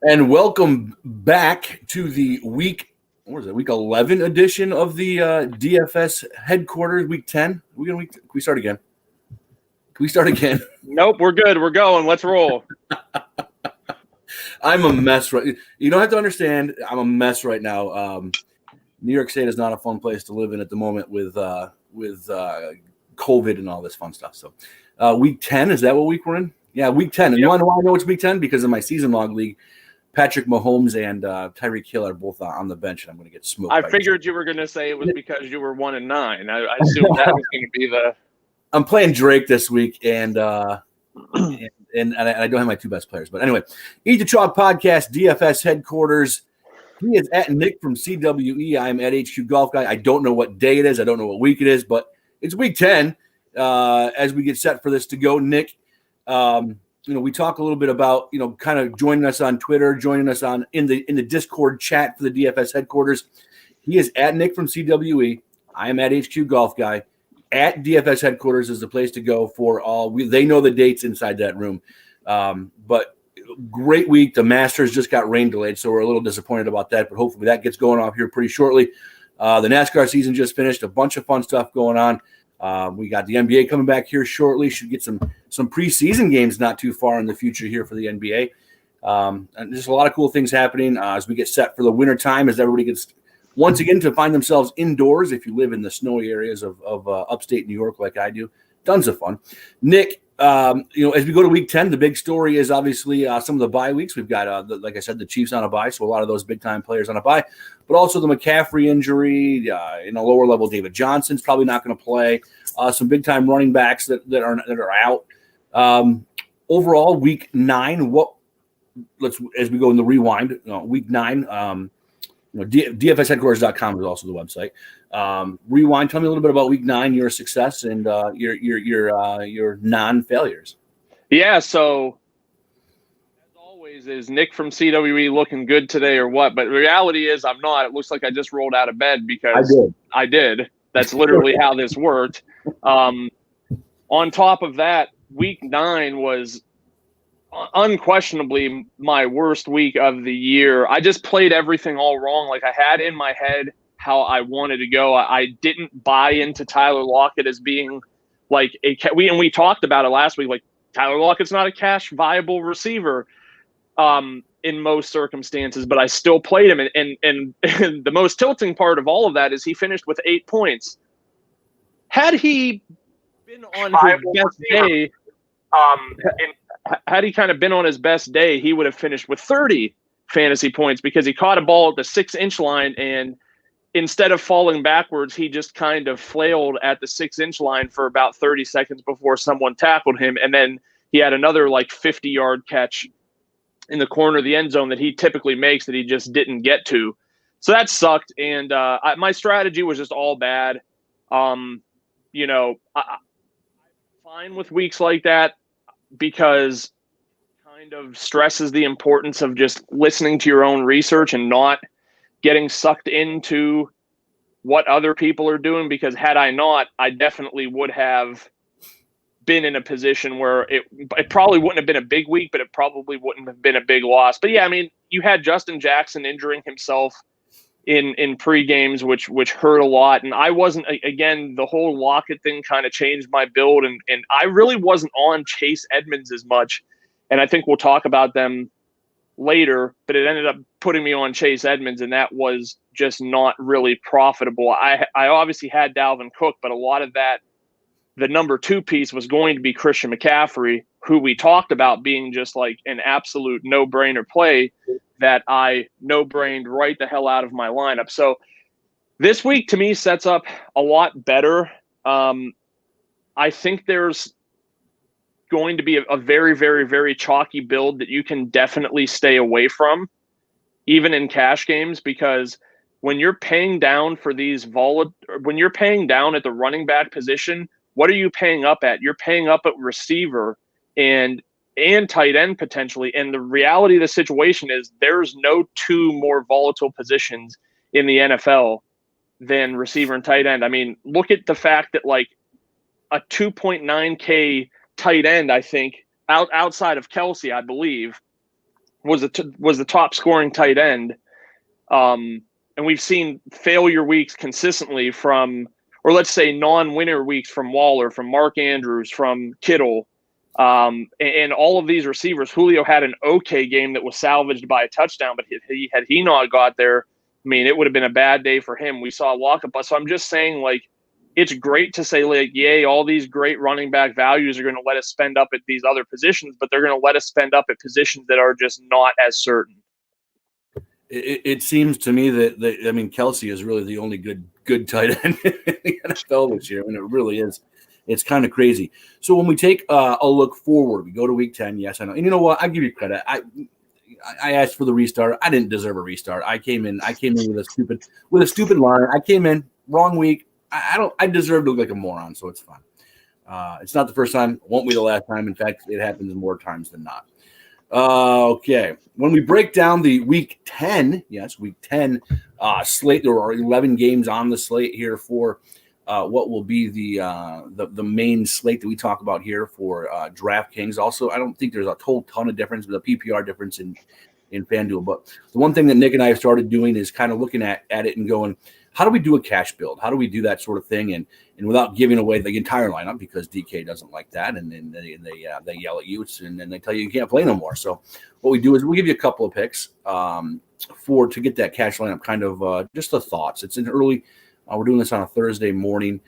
And welcome back to the week 11 edition of the DFS headquarters, week 10. Can we start again? Can we start again? Nope, we're good. We're going. Let's roll. I'm a mess right. You don't have to understand. I'm a mess right now. New York State is not a fun place to live in at the moment with COVID and all this fun stuff. So, week 10, is that what week we're in? Yeah, week 10. And Yep. you want to know why I know it's week 10? Because in my season long league, Patrick Mahomes and Tyreek Hill are both on the bench, and I'm going to get smoked. I figured you were going to say it was because you were 1-9. I assumed that was going to be the. I'm playing Drake this week, and I don't have my two best players. But anyway, Eat the Chalk Podcast, DFS headquarters. He is at Nick from CWE. I'm at HQ Golf Guy. I don't know what day it is. I don't know what week it is, but it's week 10 as we get set for this to go. Nick, we talk a little bit about, kind of joining us on Twitter, joining us in the Discord chat for the DFS headquarters. He is at Nick from CWE. I am at HQ Golf Guy. At DFS headquarters is the place to go for all. They know the dates inside that room. But great week. The Masters just got rain delayed, so we're a little disappointed about that. But hopefully that gets going off here pretty shortly. The NASCAR season just finished. A bunch of fun stuff going on. We got the NBA coming back here shortly. Should get some preseason games not too far in the future here for the NBA. And there's a lot of cool things happening as we get set for the winter time, as everybody gets once again to find themselves indoors. If you live in the snowy areas of upstate New York like I do, tons of fun. Nick, as we go to week 10, the big story is obviously some of the bye weeks. We've got, like I said, the Chiefs on a bye, so a lot of those big-time players on a bye, but also the McCaffrey injury, in a lower level, David Johnson's probably not going to play, some big-time running backs that are out. Overall, week 9, as we go in the rewind, week 9, DFSheadquarters.com is also the website. Rewind. Tell me a little bit about week 9, your success and your non-failures. Yeah. So as always, is Nick from CWE looking good today or what? But the reality is I'm not. It looks like I just rolled out of bed because I did. That's literally how this worked. On top of that, week 9 was unquestionably my worst week of the year. I just played everything all wrong. Like, I had in my head how I wanted to go. I didn't buy into Tyler Lockett as being like we talked about it last week. Like, Tyler Lockett's not a cash viable receiver in most circumstances, but I still played him. And the most tilting part of all of that is he finished with 8 points. Had he been on his best day, had he kind of been on his best day, he would have finished with 30 fantasy points because he caught a ball at the 6-inch line, and instead of falling backwards, he just kind of flailed at the 6-inch line for about 30 seconds before someone tackled him. And then he had another 50-yard catch in the corner of the end zone that he typically makes that he just didn't get to. So that sucked. And my strategy was just all bad. I'm fine with weeks like that, because it kind of stresses the importance of just listening to your own research and not getting sucked into what other people are doing. Because had I not, I definitely would have been in a position where it probably wouldn't have been a big week, but it probably wouldn't have been a big loss. But yeah, I mean, you had Justin Jackson injuring himself in pre-games, which hurt a lot. And I wasn't, again, the whole Lockett thing kind of changed my build. And I really wasn't on Chase Edmonds as much. And I think we'll talk about them later, but it ended up putting me on Chase Edmonds, and that was just not really profitable. I obviously had Dalvin Cook, but a lot of that, the number 2 piece was going to be Christian McCaffrey, who we talked about being just like an absolute no-brainer play that I no-brained right the hell out of my lineup. So this week to me sets up a lot better. I think there's going to be a very, very, very chalky build that you can definitely stay away from, even in cash games, because when you're paying down for these when you're paying down at the running back position, what are you paying up at? You're paying up at receiver and tight end potentially. And the reality of the situation is there's no 2 more volatile positions in the NFL than receiver and tight end. I mean, look at the fact that like a 2.9K tight end, I think, outside of Kelsey, I believe, was the top scoring tight end. And we've seen failure weeks consistently from, or let's say non-winner weeks from Waller, from Mark Andrews, from Kittle, and all of these receivers. Julio had an okay game that was salvaged by a touchdown, but had he not got there, I mean, it would have been a bad day for him. We saw a walk-up. So I'm just saying, like, it's great to say, like, yay, all these great running back values are going to let us spend up at these other positions, but they're going to let us spend up at positions that are just not as certain. It seems to me that I mean, Kelsey is really the only good tight end in the NFL this year. I mean, it really is. It's kind of crazy. So when we take a look forward, we go to week 10. Yes, I know. And you know what? I give you credit. I asked for the restart. I didn't deserve a restart. I came in with a stupid line. I came in wrong week. I deserve to look like a moron, so it's fine. It's not the first time. Won't be the last time. In fact, it happens more times than not. Okay. When we break down the week 10 slate, there are 11 games on the slate here for what will be the main slate that we talk about here for DraftKings. Also, I don't think there's a whole ton of difference, but a PPR difference in FanDuel. But the one thing that Nick and I have started doing is kind of looking at it and going, how do we do a cash build? How do we do that sort of thing? And without giving away the entire lineup, because DK doesn't like that, and then they yell at you, and then they tell you can't play no more. So what we do is we'll give you a couple of picks to get that cash lineup kind of just the thoughts. It's an early. We're doing this on a Thursday morning.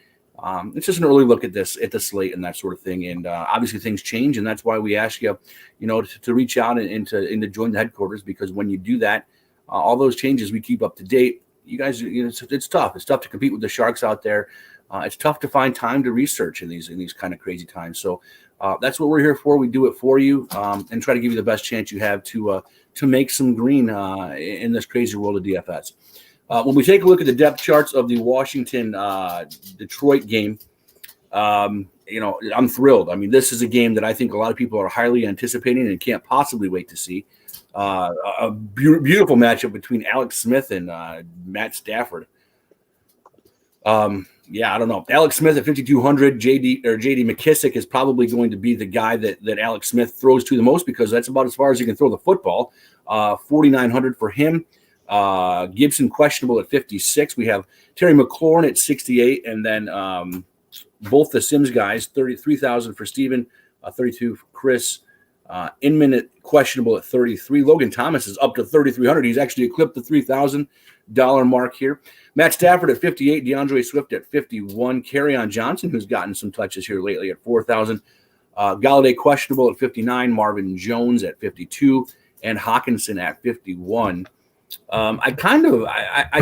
It's just an early look at the slate and that sort of thing. And obviously things change, and that's why we ask you, to reach out and to join the headquarters, because when you do that, all those changes we keep up to date. You guys, it's tough. It's tough to compete with the Sharks out there. It's tough to find time to research in these kind of crazy times. So that's what we're here for. We do it for you and try to give you the best chance you have to make some green in this crazy world of DFS. When we take a look at the depth charts of the Washington Detroit game, I'm thrilled. I mean, this is a game that I think a lot of people are highly anticipating and can't possibly wait to see. A beautiful matchup between Alex Smith and Matt Stafford. I don't know. Alex Smith at 5,200, JD McKissick is probably going to be the guy that Alex Smith throws to the most, because that's about as far as he can throw the football. 4,900 for him. Gibson questionable at 56. We have Terry McLaurin at 68, and then both the Sims guys, 33,000 for Steven, 32 for Chris. Inman at questionable at 33. Logan Thomas is up to 3,300. He's actually eclipsed the $3,000 mark here. Matt Stafford at 58. DeAndre Swift at 51. Kerryon Johnson, who's gotten some touches here lately, at 4,000. Galladay questionable at 59. Marvin Jones at 52. And Hawkinson at 51. I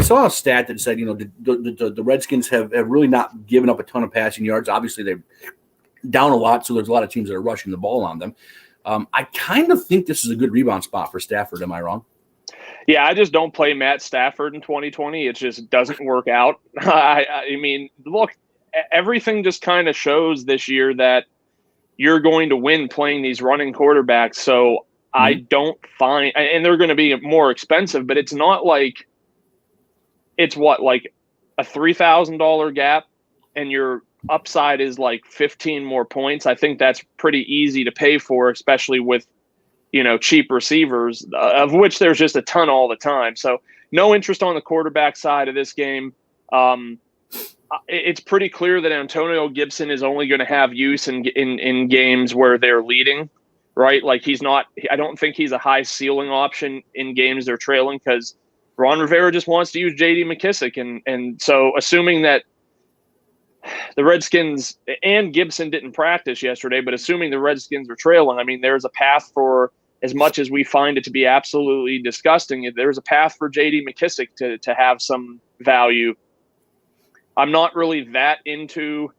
saw a stat that said, the Redskins have really not given up a ton of passing yards. Obviously, they're down a lot, so there's a lot of teams that are rushing the ball on them. I kind of think this is a good rebound spot for Stafford. Am I wrong? Yeah, I just don't play Matt Stafford in 2020. It just doesn't work out. I mean, look, everything just kind of shows this year that you're going to win playing these running quarterbacks. So I don't find – and they're going to be more expensive, but it's not like – it's like a $3,000 gap and your upside is like 15 more points. I think that's pretty easy to pay for, especially with, cheap receivers, of which there's just a ton all the time. So no interest on the quarterback side of this game. It's pretty clear that Antonio Gibson is only going to have use in games where they're leading, right? Like I don't think he's a high ceiling option in games they're trailing, because Ron Rivera just wants to use J.D. McKissick. And so assuming that the Redskins and Gibson didn't practice yesterday, but assuming the Redskins are trailing, I mean, there's a path for, as much as we find it to be absolutely disgusting, there's a path for J.D. McKissick to have some value. I'm not really that into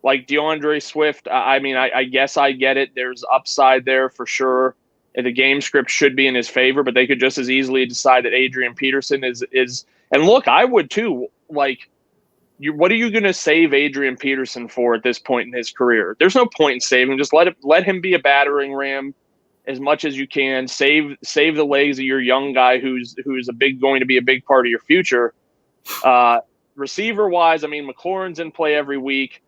like DeAndre Swift. I mean, I guess I get it. There's upside there for sure. And the game script should be in his favor, but they could just as easily decide that Adrian Peterson is. And look, I would too. Like, what are you going to save Adrian Peterson for at this point in his career? There's no point in saving him. Just let him be a battering ram as much as you can. Save the legs of your young guy who's going to be a big part of your future. Receiver wise, I mean, McLaurin's in play every week.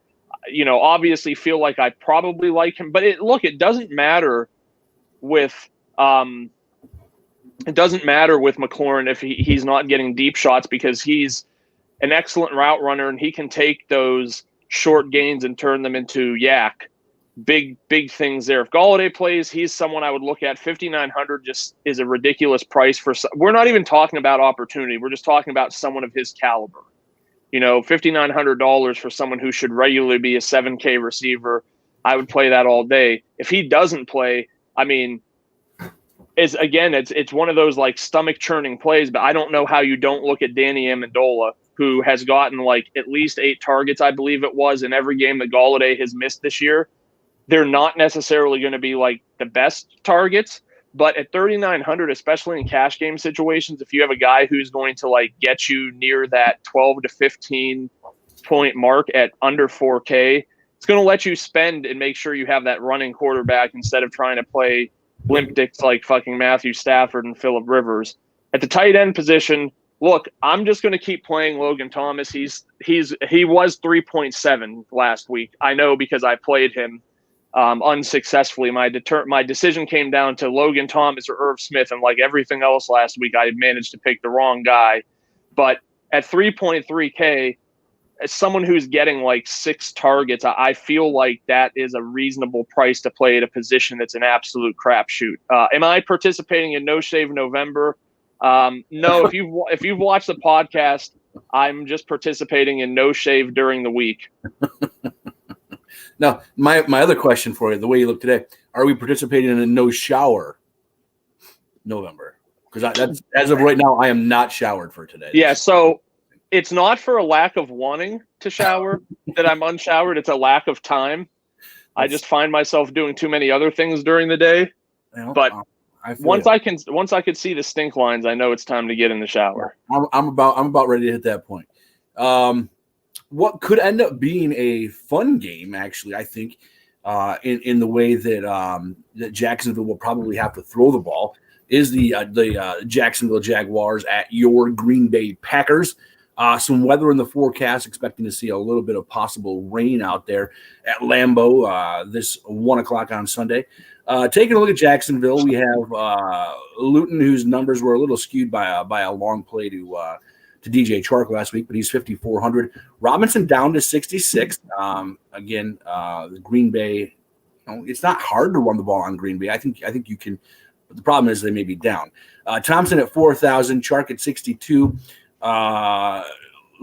Obviously feel like I probably like him, but it doesn't matter with It doesn't matter with McLaurin if he's not getting deep shots, because he's an excellent route runner and he can take those short gains and turn them into big things there. If Golladay plays, he's someone I would look at. 5,900 just is a ridiculous price for. We're not even talking about opportunity. We're just talking about someone of his caliber. $5,900 for someone who should regularly be a 7K receiver. I would play that all day. If he doesn't play, I mean, it's one of those like stomach churning plays, but I don't know how you don't look at Danny Amendola, who has gotten like at least 8 targets, I believe it was, in every game that Golladay has missed this year. They're not necessarily going to be like the best targets, but at 3,900, especially in cash game situations, if you have a guy who's going to like get you near that 12 to 15 point mark at under 4K, it's going to let you spend and make sure you have that running quarterback instead of trying to play limp dicks like fucking Matthew Stafford and Phillip Rivers. At the tight end position, look, I'm just going to keep playing Logan Thomas. He was 3.7 last week. I know because I played him unsuccessfully. My decision came down to Logan Thomas or Irv Smith, and like everything else last week, I managed to pick the wrong guy. But at 3.3K, as someone who's getting like 6 targets, I feel like that is a reasonable price to play at a position that's an absolute crapshoot. Am I participating in No Shave November? No. If you've watched the podcast, I'm just participating in No Shave during the week. Now, my other question for you, the way you look today, are we participating in a no shower November? Because that's, as of right now, I am not showered for today. Yeah, so it's not for a lack of wanting to shower that I'm unshowered. It's a lack of time. I just find myself doing too many other things during the day. But once I can see the stink lines, I know it's time to get in the shower. I'm about ready to hit that point. What could end up being a fun game, actually, I think, in the way that that Jacksonville will probably have to throw the ball, is the Jacksonville Jaguars at your Green Bay Packers. Some weather in the forecast, expecting to see a little bit of possible rain out there at Lambeau this 1 o'clock on Sunday. Taking a look at Jacksonville, we have Luton, whose numbers were a little skewed by a long play to DJ Chark last week, but he's 5,400. Robinson down to 66. Again, the Green Bay, it's not hard to run the ball on Green Bay. I think you can, but the problem is they may be down. Thompson at 4,000, Chark at 62. Laviska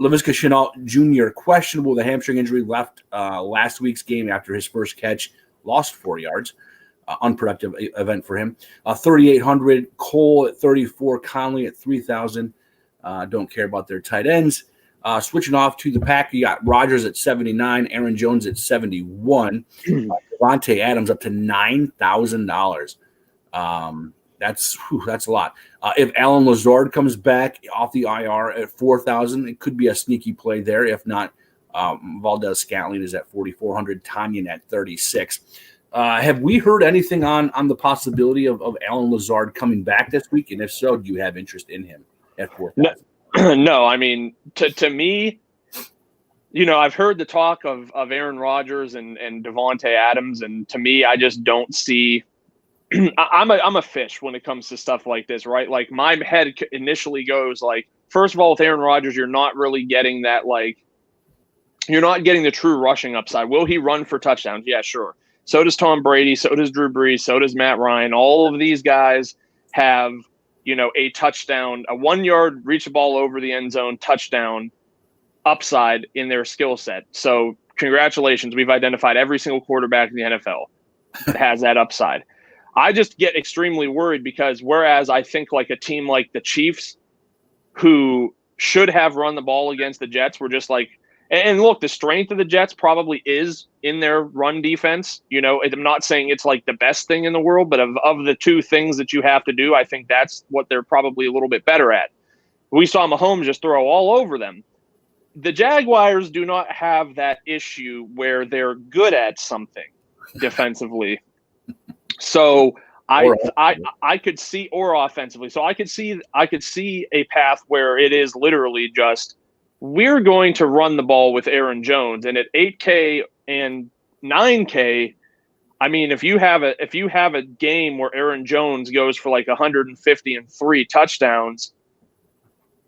Shenault Jr. questionable with a hamstring injury, left last week's game after his first catch, lost 4 yards. Unproductive event for him. 3,800. Cole at 34. Conley at 3,000. Don't care about their tight ends. Switching off to the Pack, you got Rodgers at 79, Aaron Jones at 71, Devontae Adams up to $9,000. That's a lot. If Alan Lazard comes back off the IR at 4,000, it could be a sneaky play there. If not, Valdez Scantling is at 4,400, Tanyan at 36. Have we heard anything on the possibility of Alan Lazard coming back this week? And if so, do you have interest in him at 4,000? No, I mean, to me, I've heard the talk of Aaron Rodgers and Devontae Adams, and to me, I just don't see. I'm a fish when it comes to stuff like this, right? Like my head initially goes like, first of all, with Aaron Rodgers, you're not really getting that, like, you're not getting the true rushing upside. Will he run for touchdowns? Yeah, sure. So does Tom Brady. So does Drew Brees. So does Matt Ryan. All of these guys have, a touchdown, a 1 yard, reach the ball over the end zone touchdown upside in their skill set. So congratulations. We've identified every single quarterback in the NFL that has that upside. I just get extremely worried because whereas I think like a team like the Chiefs, who should have run the ball against the Jets, were just like, and look, the strength of the Jets probably is in their run defense. I'm not saying it's like the best thing in the world, but of the two things that you have to do, I think that's what they're probably a little bit better at. We saw Mahomes just throw all over them. The Jaguars do not have that issue where they're good at something defensively. So I could see, or offensively. So I could see a path where it is literally just, we're going to run the ball with Aaron Jones. And at 8K and 9K, I mean, if you have a game where Aaron Jones goes for like 150 and 3 touchdowns,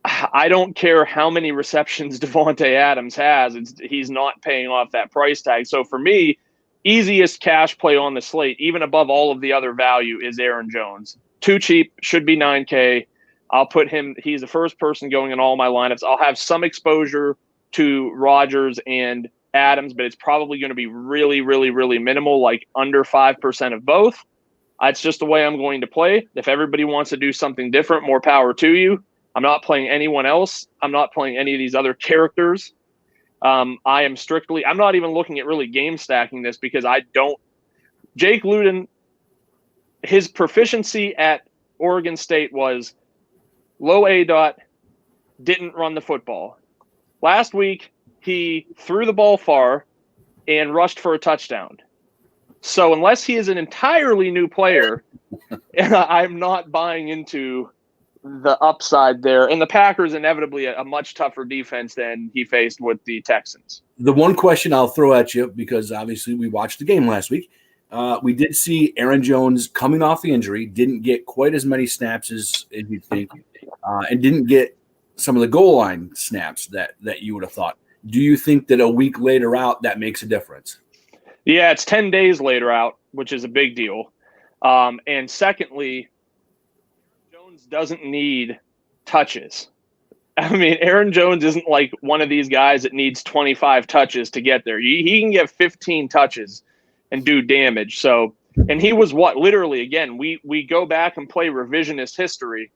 I don't care how many receptions Davante Adams has. He's not paying off that price tag. So for me, easiest cash play on the slate, even above all of the other value, is Aaron Jones. Too cheap, should be 9K. I'll put him. He's the first person going in all my lineups. I'll have some exposure to Rodgers and Adams, but it's probably going to be really, really, really minimal, like under 5% of both. That's just the way I'm going to play. If everybody wants to do something different, more power to you. I'm not playing anyone else. I'm not playing any of these other characters. I'm not even looking at really game stacking this because Jake Luton, his proficiency at Oregon State was low A dot, didn't run the football. Last week, he threw the ball far and rushed for a touchdown. So unless he is an entirely new player, I'm not buying into the upside there. And the Packers inevitably a much tougher defense than he faced with the Texans. The one question I'll throw at you, because obviously we watched the game last week, we did see Aaron Jones coming off the injury, didn't get quite as many snaps as you'd think, and didn't get some of the goal line snaps that you would have thought. Do you think that a week later out that makes a difference? Yeah, it's 10 days later out, which is a big deal. And secondly, Jones doesn't need touches. I mean, Aaron Jones isn't like one of these guys that needs 25 touches to get there. He can get 15 touches and do damage. So, and he was literally, again, we go back and play revisionist history.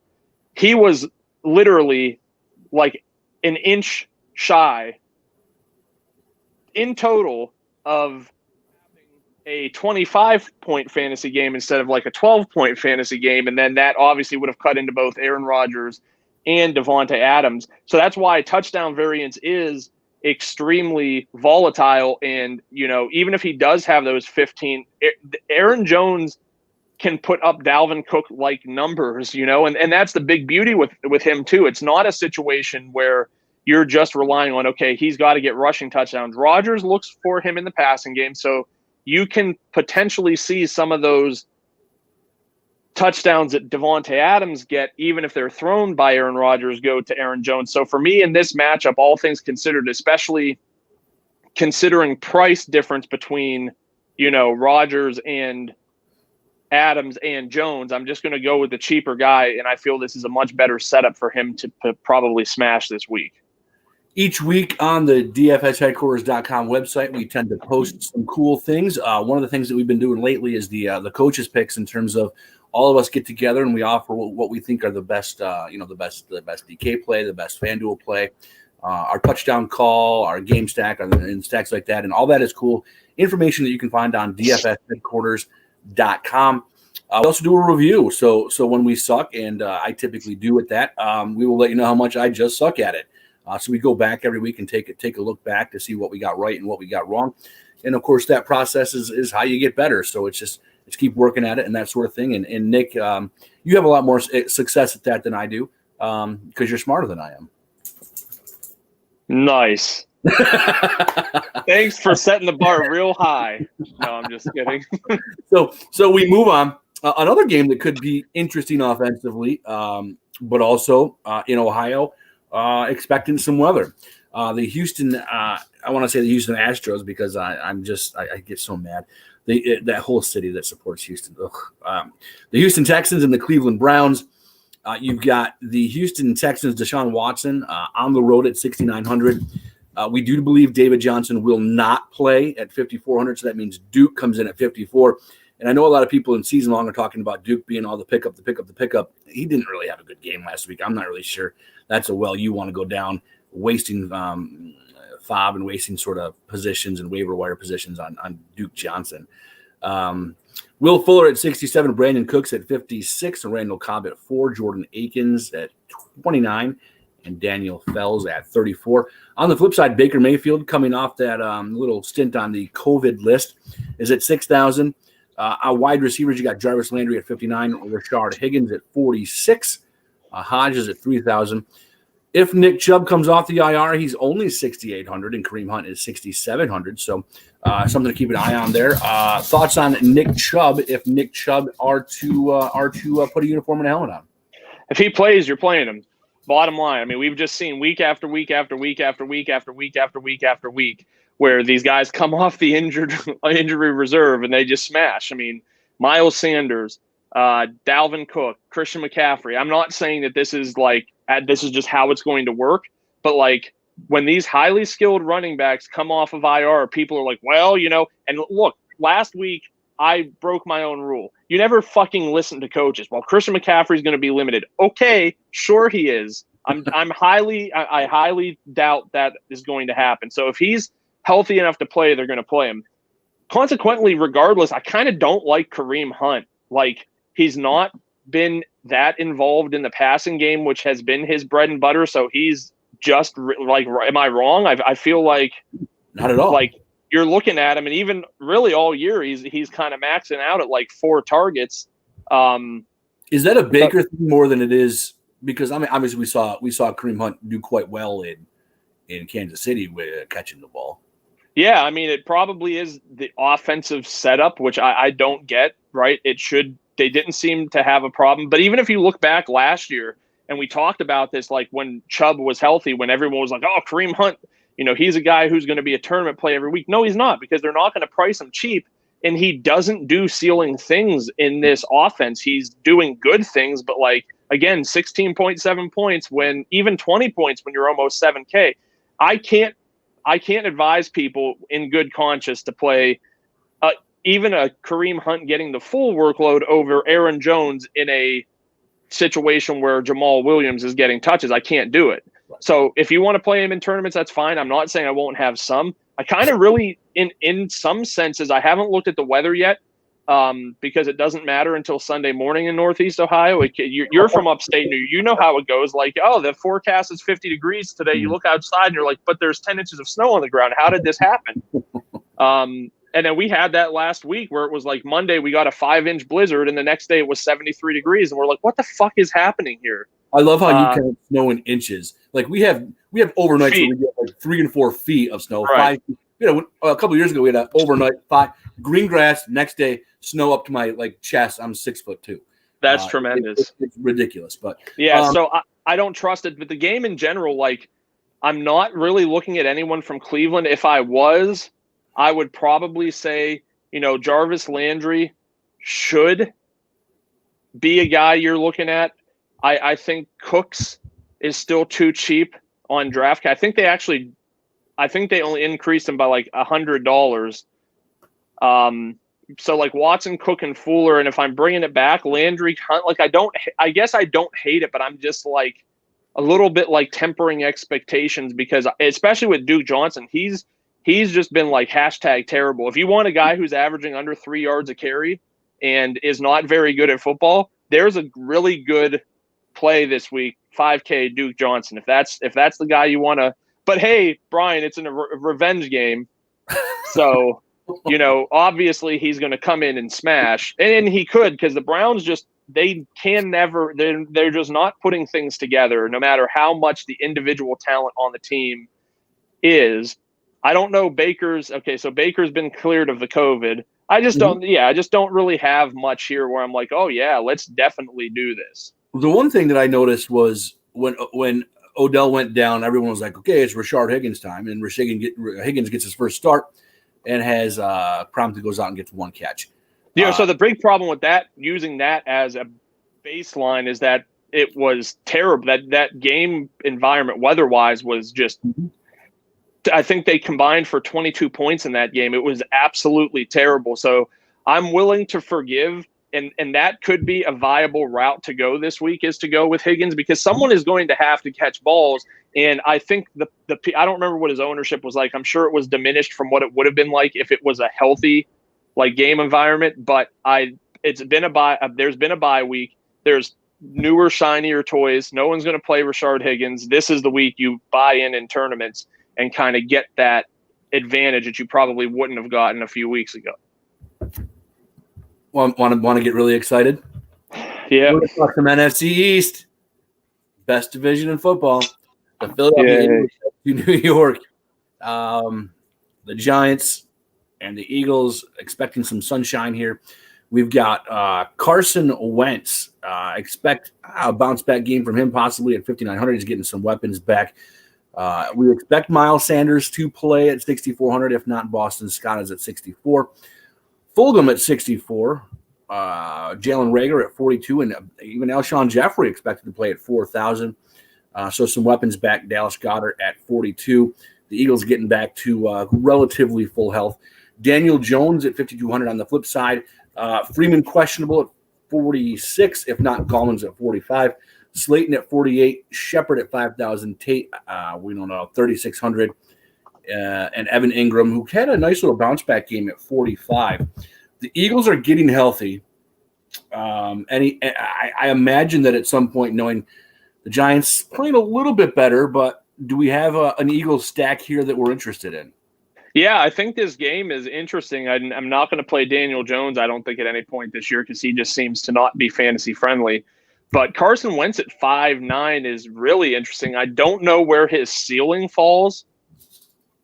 He was literally like an inch shy in total of a 25-point fantasy game instead of like a 12-point fantasy game. And then that obviously would have cut into both Aaron Rodgers and Davante Adams. So that's why touchdown variance is extremely volatile. And, even if he does have those 15, Aaron Jones can put up Dalvin Cook-like numbers, and that's the big beauty with him too. It's not a situation where you're just relying on, okay, he's got to get rushing touchdowns. Rodgers looks for him in the passing game. So you can potentially see some of those touchdowns that Davante Adams get, even if they're thrown by Aaron Rodgers, go to Aaron Jones. So for me in this matchup, all things considered, especially considering price difference between, Rodgers and Adams and Jones, I'm just going to go with the cheaper guy, and I feel this is a much better setup for him to probably smash this week. Each week on the DFSheadquarters.com website, we tend to post some cool things. One of the things that we've been doing lately is the coaches picks, in terms of all of us get together and we offer what we think are the best, the best DK play, the best FanDuel play, our touchdown call, our game stack, and stacks like that. And all that is cool information that you can find on DFSheadquarters.com. We also do a review. So when we suck, and I typically do at that, we will let you know how much I just suck at it. So we go back every week and take a look back to see what we got right and what we got wrong. And, of course, that process is how you get better. So it's keep working at it and that sort of thing. And Nick, you have a lot more success at that than I do because you're smarter than I am. Nice. Thanks for setting the bar real high. No, I'm just kidding. So we move on. Another game that could be interesting offensively, but also in Ohio, expecting some weather. The Houston, I want to say the Houston Astros because I get so mad. That whole city that supports Houston. The Houston Texans and the Cleveland Browns. You've got the Houston Texans, Deshaun Watson, on the road at 6,900. We do believe David Johnson will not play at 5,400, so that means Duke comes in at 54. And I know a lot of people in season long are talking about Duke being all the pickup. He didn't really have a good game last week. I'm not really sure that's a well you want to go down, wasting fob and wasting sort of positions and waiver wire positions on Duke Johnson. Will Fuller at 67, Brandon Cooks at 56, and Randall Cobb at 4, Jordan Akins at 29, and Daniel Fells at 34. On the flip side, Baker Mayfield, coming off that little stint on the COVID list, is at 6,000. On wide receivers, you got Jarvis Landry at 59, Rashard Higgins at 46, Hodges at 3,000. If Nick Chubb comes off the IR, he's only 6,800, and Kareem Hunt is 6,700. So something to keep an eye on there. Thoughts on Nick Chubb if Nick Chubb are to put a uniform and a helmet on? If he plays, you're playing him. Bottom line. I mean, we've just seen week after week after week after week after week after week after week where these guys come off the injury reserve and they just smash. I mean, Miles Sanders, Dalvin Cook, Christian McCaffrey. I'm not saying that this is just how it's going to work, but like when these highly skilled running backs come off of IR, people are like, well, and look, last week I broke my own rule. You never fucking listen to coaches. Well, Christian McCaffrey is going to be limited. Okay, sure he is. I highly doubt that is going to happen. So if he's healthy enough to play, they're going to play him. Consequently, regardless, I kind of don't like Kareem Hunt. Like, he's not been that involved in the passing game, which has been his bread and butter. So he's just like, am I wrong? I feel like not at all. Like, you're looking at him, and even really all year, he's kind of maxing out at like 4 targets. Is that a Baker thing more than it is? Because I mean, obviously we saw Kareem Hunt do quite well in Kansas City with catching the ball. Yeah, I mean, it probably is the offensive setup, which I don't get. Right? They didn't seem to have a problem. But even if you look back last year, and we talked about this, like when Chubb was healthy, when everyone was like, "Oh, Kareem Hunt." He's a guy who's going to be a tournament play every week. No, he's not, because they're not going to price him cheap. And he doesn't do ceiling things in this offense. He's doing good things, but like, again, 16.7 points when even 20 points when you're almost 7K. I can't advise people in good conscience to play even a Kareem Hunt getting the full workload over Aaron Jones in a situation where Jamal Williams is getting touches. I can't do it. So if you want to play him in tournaments, that's fine. I'm not saying I won't have some. I kind of really, in some senses, I haven't looked at the weather yet because it doesn't matter until Sunday morning in Northeast Ohio. You're from upstate New York. You know how it goes. Like, oh, the forecast is 50 degrees today. You look outside and you're like, but there's 10 inches of snow on the ground. How did this happen? And then we had that last week where it was like Monday we got a 5-inch blizzard and the next day it was 73 degrees. And we're like, what the fuck is happening here? I love how you count snow in inches. Like we have overnights where we get like 3 and 4 feet of snow. Right. 5, a couple of years ago we had an overnight 5 green grass. Next day snow up to my like chest. I'm 6'2". That's tremendous. It's ridiculous, but yeah. So I don't trust it. But the game in general, like I'm not really looking at anyone from Cleveland. If I was, I would probably say Jarvis Landry should be a guy you're looking at. I think Cooks is still too cheap on DraftKings. I think they only increased him by like $100. So like Watson, Cook, and Fuller, and if I'm bringing it back, Landry, Hunt, like I guess I don't hate it, but I'm just like a little bit like tempering expectations because especially with Duke Johnson, he's just been like #terrible. If you want a guy who's averaging under 3 yards a carry and is not very good at football, there's a really good play this week, 5K Duke Johnson. If that's the guy you want to, but hey, Brian, it's in a revenge game. So, obviously he's going to come in and smash, and he could, because the Browns they're just not putting things together no matter how much the individual talent on the team is. I don't know Baker's been cleared of the COVID. I just don't really have much here where I'm like, oh yeah, let's definitely do this. The one thing that I noticed was when Odell went down, everyone was like, okay, it's Rashard Higgins time, and Higgins gets his first start and has promptly goes out and gets 1 catch. So the big problem with that, using that as a baseline, is that it was terrible. That game environment weather-wise was just I think they combined for 22 points in that game. It was absolutely terrible. So I'm willing to forgive, and that could be a viable route to go this week, is to go with Higgins, because someone is going to have to catch balls. And I think I don't remember what his ownership was like. I'm sure it was diminished from what it would have been like if it was a healthy like game environment. But there's been a bye week. There's newer, shinier toys. No one's going to play Rashard Higgins. This is the week you buy in tournaments and kind of get that advantage that you probably wouldn't have gotten a few weeks ago. Want to get really excited? Yeah. We're talking NFC East, best division in football. The Philadelphia Eagles to New York. The Giants and the Eagles expecting some sunshine here. We've got Carson Wentz. Expect a bounce-back game from him possibly at 5,900. He's getting some weapons back. We expect Miles Sanders to play at 6,400. If not, Boston Scott is at 64. Fulgham at 64. Jalen Reagor at 42. And even Alshon Jeffrey expected to play at 4,000. So some weapons back. Dallas Goedert at 42. The Eagles getting back to relatively full health. Daniel Jones at 5,200 on the flip side. Freeman questionable at 46. If not, Gallman's at 45. Slayton at 48. Shepard at 5,000. Tate, we don't know, 3,600. And Evan Ingram, who had a nice little bounce-back game at 45. The Eagles are getting healthy. I imagine that at some point, knowing the Giants playing a little bit better, but do we have an Eagles stack here that we're interested in? Yeah, I think this game is interesting. I'm not going to play Daniel Jones, I don't think, at any point this year because he just seems to not be fantasy friendly. But Carson Wentz at 5'9" is really interesting. I don't know where his ceiling falls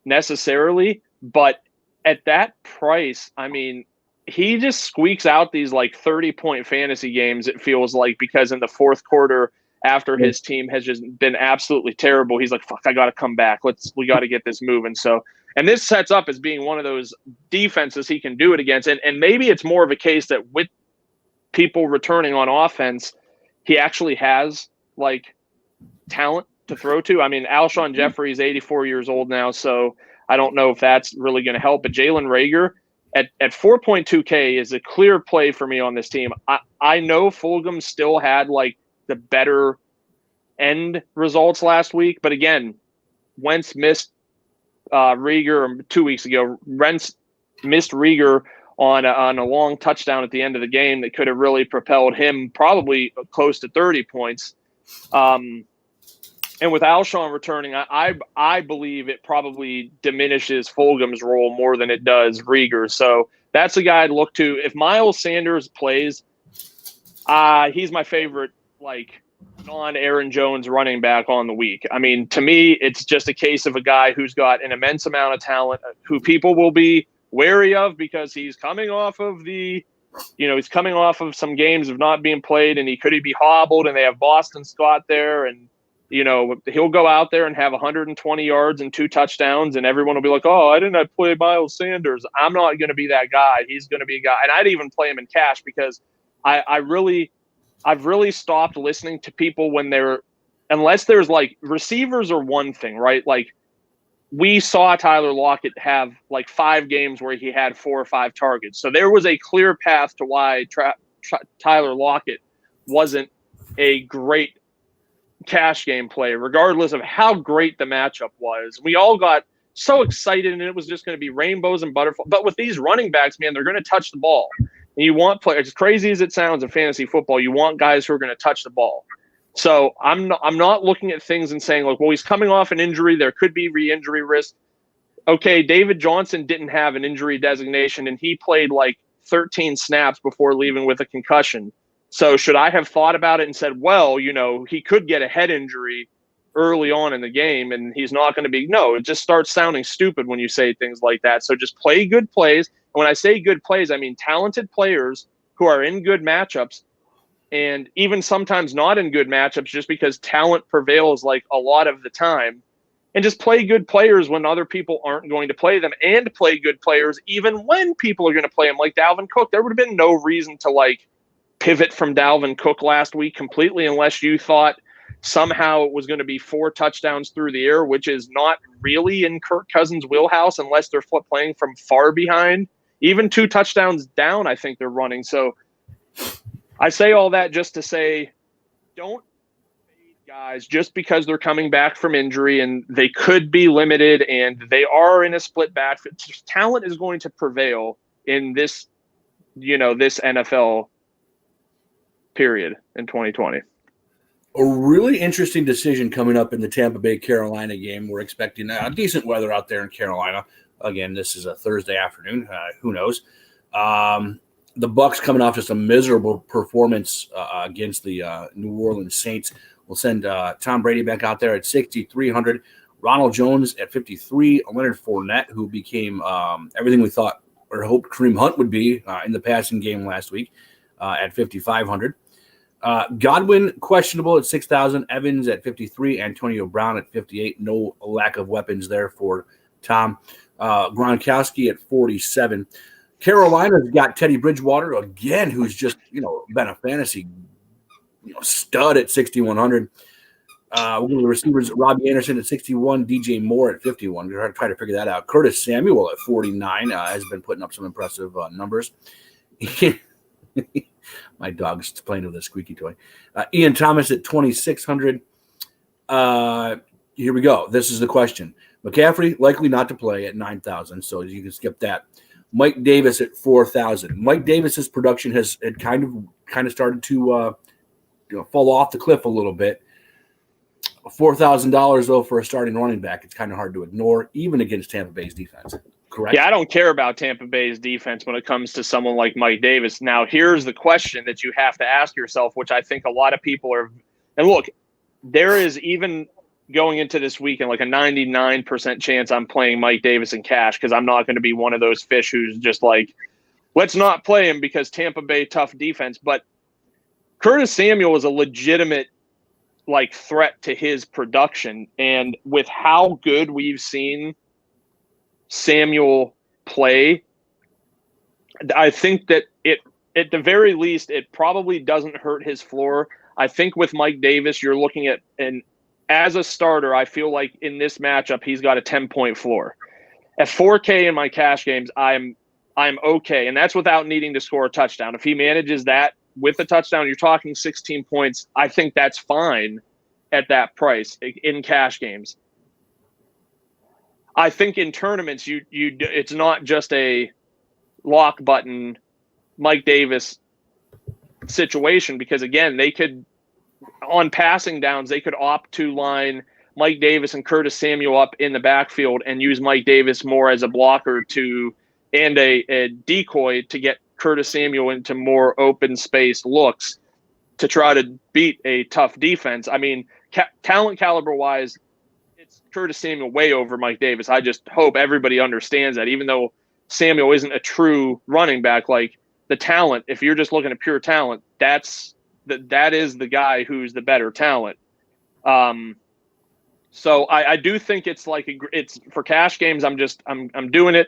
necessarily, but at that price, I mean, he just squeaks out these like 30-point fantasy games, it feels like, because in the fourth quarter, after his team has just been absolutely terrible, he's like, fuck, I got to come back. We got to get this moving. So, and this sets up as being one of those defenses he can do it against. And maybe it's more of a case that with people returning on offense, he actually has like talent to throw to. I mean, Alshon Jeffrey is 84 years old now, so I don't know if that's really going to help. But Jalen Reagor at 4.2K is a clear play for me on this team. I know Fulgham still had like the better end results last week, but again, Wentz missed Reagor 2 weeks ago. Wentz missed Reagor on a long touchdown at the end of the game that could have really propelled him probably close to 30 points. And with Alshon returning, I believe it probably diminishes Fulgham's role more than it does Reagor. So that's a guy I'd look to. If Miles Sanders plays, he's my favorite, like, non-Aaron Jones running back on the week. I mean, to me, it's just a case of a guy who's got an immense amount of talent, who people will be wary of because he's coming off of some games of not being played, and he could be hobbled, and they have Boston Scott there, and he'll go out there and have 120 yards and 2 touchdowns, and everyone will be like, oh, I didn't play Miles Sanders. I'm not going to be that guy. He's going to be a guy. And I'd even play him in cash because I've really stopped listening to people unless there's like receivers are one thing, right? Like we saw Tyler Lockett have like 5 games where he had 4 or 5 targets. So there was a clear path to why Tyler Lockett wasn't a great cash game play, regardless of how great the matchup was. We all got so excited and it was just going to be rainbows and butterflies. But with these running backs, man, they're going to touch the ball. And you want players, as crazy as it sounds in fantasy football, you want guys who are going to touch the ball. So I'm not looking at things and saying, like, well, he's coming off an injury. There could be re-injury risk. Okay, David Johnson didn't have an injury designation, and he played like 13 snaps before leaving with a concussion. So should I have thought about it and said, well, he could get a head injury early on in the game, and he's not going to be – no, it just starts sounding stupid when you say things like that. So just play good plays. And when I say good plays, I mean talented players who are in good matchups, and even sometimes not in good matchups just because talent prevails like a lot of the time. And just play good players when other people aren't going to play them, and play good players even when people are going to play them, like Dalvin Cook. There would have been no reason to like pivot from Dalvin Cook last week completely unless you thought somehow it was going to be 4 touchdowns through the air, which is not really in Kirk Cousins' wheelhouse unless they're playing from far behind. Even 2 touchdowns down, I think they're running. So I say all that just to say, don't fade guys just because they're coming back from injury and they could be limited and they are in a split backfield. Talent is going to prevail in this, this NFL period in 2020. A really interesting decision coming up in the Tampa Bay Carolina game. We're expecting decent weather out there in Carolina. Again, this is a Thursday afternoon. Who knows? The Bucs coming off just a miserable performance against the New Orleans Saints. We'll send Tom Brady back out there at 6,300. Ronald Jones at 53. Leonard Fournette, who became everything we thought or hoped Kareem Hunt would be in the passing game last week at 5,500. Godwin, questionable at 6,000. Evans at 53. Antonio Brown at 58. No lack of weapons there for Tom. Gronkowski at 47. Carolina's got Teddy Bridgewater again, who's just, been a fantasy stud at 6,100. We'll go to the receivers. Robbie Anderson at 61. DJ Moore at 51. We're going to try to figure that out. Curtis Samuel at 49 has been putting up some impressive numbers. My dog's playing with a squeaky toy. Ian Thomas at 2,600. Here we go. This is the question. McCaffrey likely not to play at 9,000, so you can skip that. Mike Davis at 4,000. Mike Davis's production had kind of started to fall off the cliff a little bit. $4,000 though for a starting running back, it's kind of hard to ignore, even against Tampa Bay's defense. Correct? Yeah, I don't care about Tampa Bay's defense when it comes to someone like Mike Davis. Now, here's the question that you have to ask yourself, which I think a lot of people are. And look, there is even going into this weekend like a 99% chance I'm playing Mike Davis in cash because I'm not going to be one of those fish who's just like, let's not play him because Tampa Bay tough defense. But Curtis Samuel is a legitimate threat to his production, and with how good we've seen Samuel play, I think that it, at the very least, it probably doesn't hurt his floor. I think with Mike Davis, you're looking at, and as a starter, I feel like in this matchup, he's got a 10-point floor. At 4K in my cash games, I'm okay, and that's without needing to score a touchdown. If he manages that with a touchdown, you're talking 16 points. I think that's fine at that price in cash games. I think in tournaments, it's not just a lock button Mike Davis situation because, again, they could, on passing downs, they could opt to line Mike Davis and Curtis Samuel up in the backfield and use Mike Davis more as a blocker and a decoy to get Curtis Samuel into more open space looks to try to beat a tough defense. I mean, talent caliber wise, it's Curtis Samuel way over Mike Davis. I just hope everybody understands that, even though Samuel isn't a true running back, like the talent, if you're just looking at pure talent, that is the guy who's the better talent. So I do think it's it's for cash games. I'm doing it.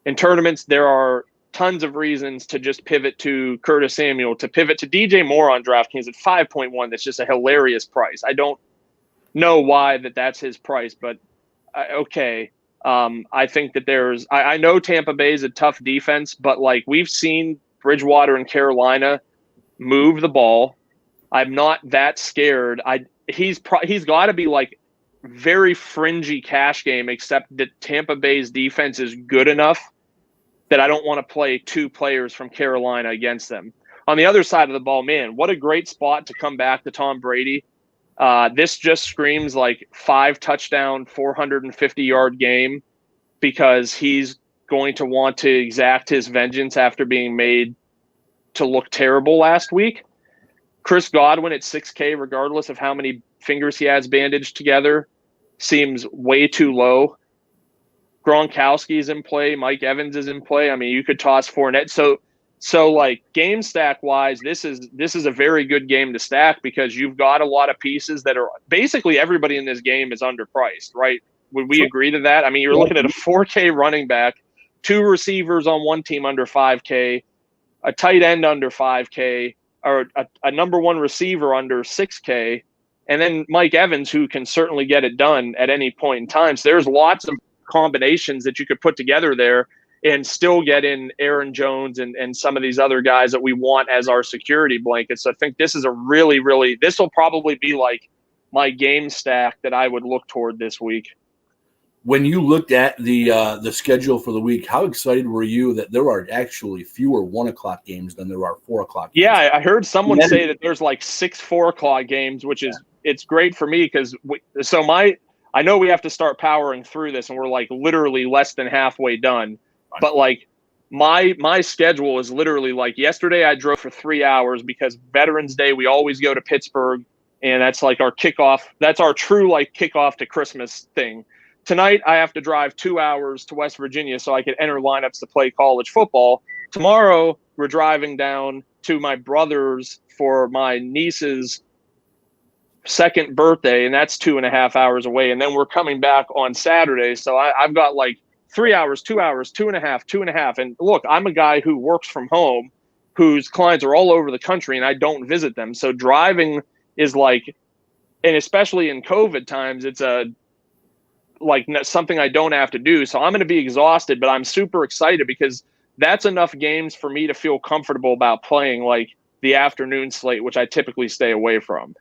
In tournaments, there are tons of reasons to just pivot to Curtis Samuel, to pivot to DJ Moore on DraftKings at 5.1. That's just a hilarious price. I don't know why that's his price, but okay. I think that I know Tampa Bay is a tough defense, but we've seen Bridgewater and Carolina move the ball. I'm not that scared. He's got to be very fringy cash game, except that Tampa Bay's defense is good enough that I don't want to play two players from Carolina against them. On the other side of the ball, man, what a great spot to come back to Tom Brady. This just screams 5 touchdown, 450-yard game because he's going to want to exact his vengeance after being made to look terrible last week. Chris Godwin at 6K, regardless of how many fingers he has bandaged together, seems way too low. Gronkowski is in play. Mike Evans is in play. I mean, you could toss Fournette. So game stack wise, this is a very good game to stack because you've got a lot of pieces that are basically everybody in this game is underpriced, right? Would we agree to that? I mean, you're looking at a 4K running back, 2 receivers on one team under 5K, a tight end under 5K, or a number 1 receiver under 6K, and then Mike Evans, who can certainly get it done at any point in time. So there's lots of combinations that you could put together there and still get in Aaron Jones and some of these other guys that we want as our security blankets. So I think this is a really, really – this will probably be my game stack that I would look toward this week. When you looked at the schedule for the week, how excited were you that there are actually fewer 1 o'clock games than there are 4 o'clock games? Yeah, I heard someone say that there's 6 4 o'clock games, which is it's great for me because I know we have to start powering through this, and we're literally less than halfway done. But my schedule is literally yesterday I drove for 3 hours because Veterans Day we always go to Pittsburgh and that's like our kickoff. That's our true like kickoff to Christmas thing. Tonight, I have to drive 2 hours to West Virginia so I could enter lineups to play college football. Tomorrow, we're driving down to my brother's for my niece's second birthday, and that's 2.5 hours away. And then we're coming back on Saturday. So I've got like 3 hours, 2 hours, 2.5, 2.5. And look, I'm a guy who works from home, whose clients are all over the country, and I don't visit them. So driving is like, and especially in COVID times, it's something I don't have to do. So I'm going to be exhausted, but I'm super excited because that's enough games for me to feel comfortable about playing like the afternoon slate, which I typically stay away from.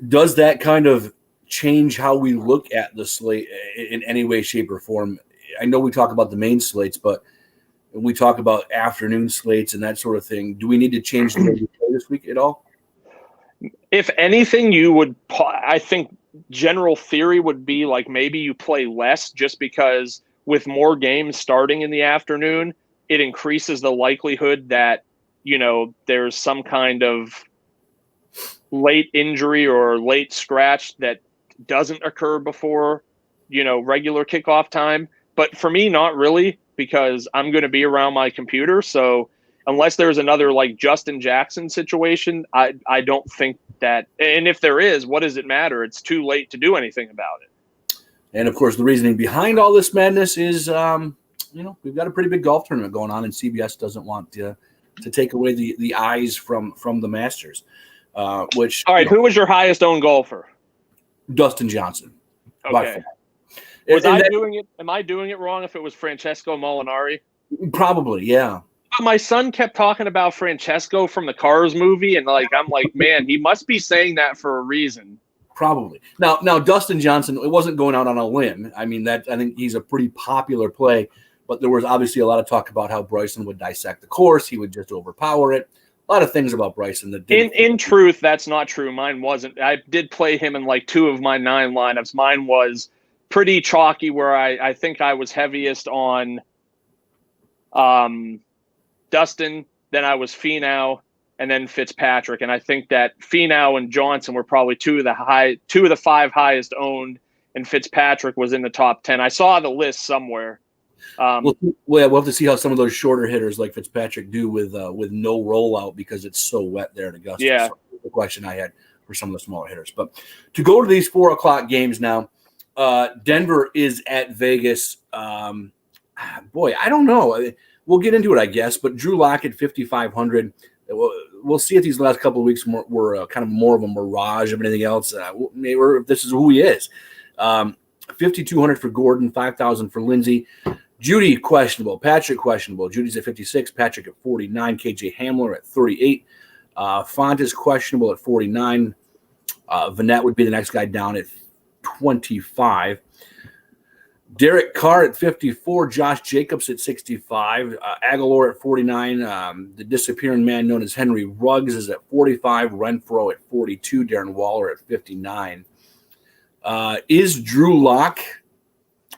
Does that kind of change how we look at the slate in any way, shape, or form? I know we talk about the main slates, but when we talk about afternoon slates and that sort of thing, do we need to change the way we play this week at all? If anything, I think general theory would be like maybe you play less just because with more games starting in the afternoon, it increases the likelihood that, there's some kind of late injury or late scratch that doesn't occur before, regular kickoff time. But for me, not really, because I'm going to be around my computer. So unless there's another like Justin Jackson situation, I don't think that. And if there is, what does it matter? It's too late to do anything about it. And of course, the reasoning behind all this madness is, we've got a pretty big golf tournament going on, and CBS doesn't want to take away the eyes from the Masters. Which all right, who was your highest owned golfer? Dustin Johnson. Okay. Am I doing it wrong if it was Francesco Molinari? Probably, yeah. My son kept talking about Francesco from the Cars movie, and I'm like, man, he must be saying that for a reason. Probably. Now, Dustin Johnson, it wasn't going out on a limb. I mean, I think he's a pretty popular play, but there was obviously a lot of talk about how Bryson would dissect the course. He would just overpower it. A lot of things about Bryson that didn't. In truth, that's not true. Mine wasn't. I did play him in like 2 of my 9 lineups. Mine was pretty chalky, where I think I was heaviest on Dustin, then I was Finau, and then Fitzpatrick. And I think that Finau and Johnson were probably 2 of the 5 highest owned, and Fitzpatrick was in the top 10. I saw the list somewhere. We'll have to see how some of those shorter hitters like Fitzpatrick do with no rollout because it's so wet there in Augusta. Yeah. So the question I had for some of the smaller hitters. But to go to these 4:00 games now, Denver is at Vegas. Boy, I don't know. We'll get into it, I guess. But Drew Lock at 5,500. We'll see if these last couple of weeks were kind of more of a mirage of anything else, or if this is who he is. 5,200 for Gordon, 5,000 for Lindsey. Judy questionable, Patrick questionable. Judy's at 56, Patrick at 49, KJ Hamler at 38. Font is questionable at 49. Vanette would be the next guy down at 25. Derek Carr at 54, Josh Jacobs at 65, Aguilar at 49, the disappearing man known as Henry Ruggs is at 45, Renfro at 42, Darren Waller at 59. Is Drew Lock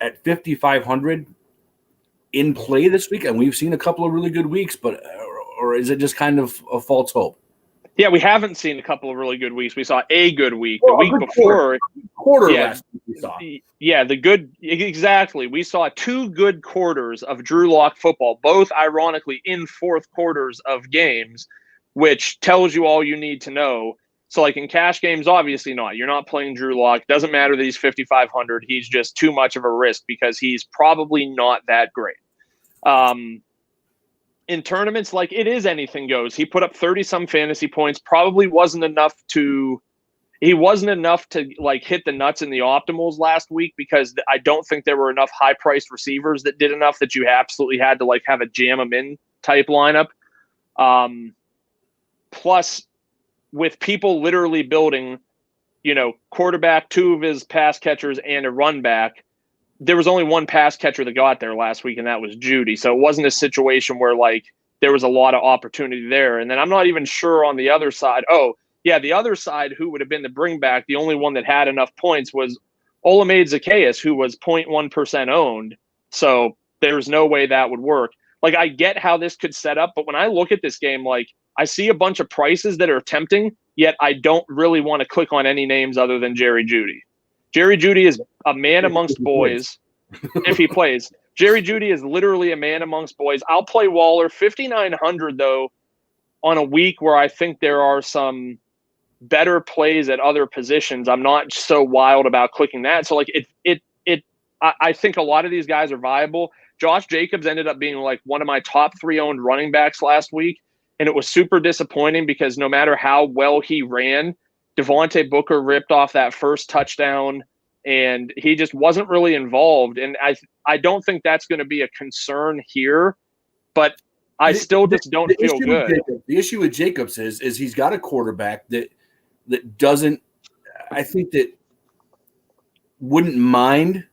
at 5,500 in play this week? And we've seen a couple of really good weeks, but or is it just kind of a false hope? Yeah, we haven't seen a couple of really good weeks. We saw a good week. The week before. Quarter last week we saw. Yeah, exactly. We saw 2 good quarters of Drew Lock football, both ironically in fourth quarters of games, which tells you all you need to know. So, like in cash games, obviously not. You're not playing Drew Lock. Doesn't matter that he's 5,500. He's just too much of a risk because he's probably not that great. In tournaments, like it is anything goes. He put up 30-some fantasy points. Probably wasn't enough to like hit the nuts in the optimals last week because I don't think there were enough high-priced receivers that did enough that you absolutely had to like have a jam them in type lineup. Plus, with people literally building, quarterback, 2 of his pass catchers, and a run back, there was only 1 pass catcher that got there last week, and that was Judy. So it wasn't a situation where, like, there was a lot of opportunity there. And then I'm not even sure on the other side. Oh, yeah, the other side, who would have been the bring back, the only one that had enough points was Olamide Zacchaeus, who was 0.1% owned. So there's no way that would work. Like, I get how this could set up, but when I look at this game, like, I see a bunch of prices that are tempting. yet I don't really want to click on any names other than Jerry Jeudy. Jerry Jeudy is a man amongst boys if he plays. Jerry Jeudy is literally a man amongst boys. I'll play Waller. 5,900, though, on a week where I think there are some better plays at other positions. I'm not so wild about clicking that. So, like, I think a lot of these guys are viable. Josh Jacobs ended up being, like, one of my top 3 owned running backs last week, and it was super disappointing because no matter how well he ran, Devontae Booker ripped off that first touchdown, and he just wasn't really involved. And I don't think that's going to be a concern here, but I still just don't feel good. The issue with Jacobs is he's got a quarterback that doesn't – I think that wouldn't mind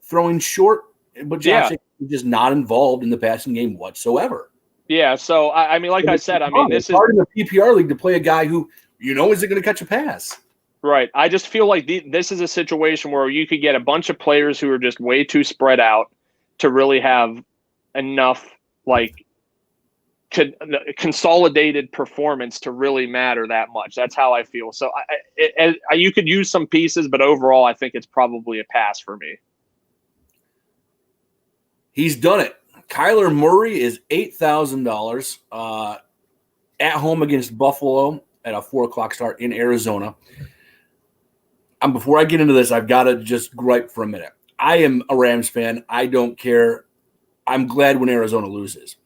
throwing short, but Josh Jacobs is just not involved in the passing game whatsoever. Yeah, so, I mean, like I said, I mean, this is – hard in the PPR league to play a guy who isn't going to catch a pass. Right. I just feel like this is a situation where you could get a bunch of players who are just way too spread out to really have enough, like, consolidated performance to really matter that much. That's how I feel. So you could use some pieces, but overall, I think it's probably a pass for me. He's done it. Kyler Murray is $8,000 at home against Buffalo at a 4:00 start in Arizona. Before I get into this, I've got to just gripe for a minute. I am a Rams fan. I don't care. I'm glad when Arizona loses.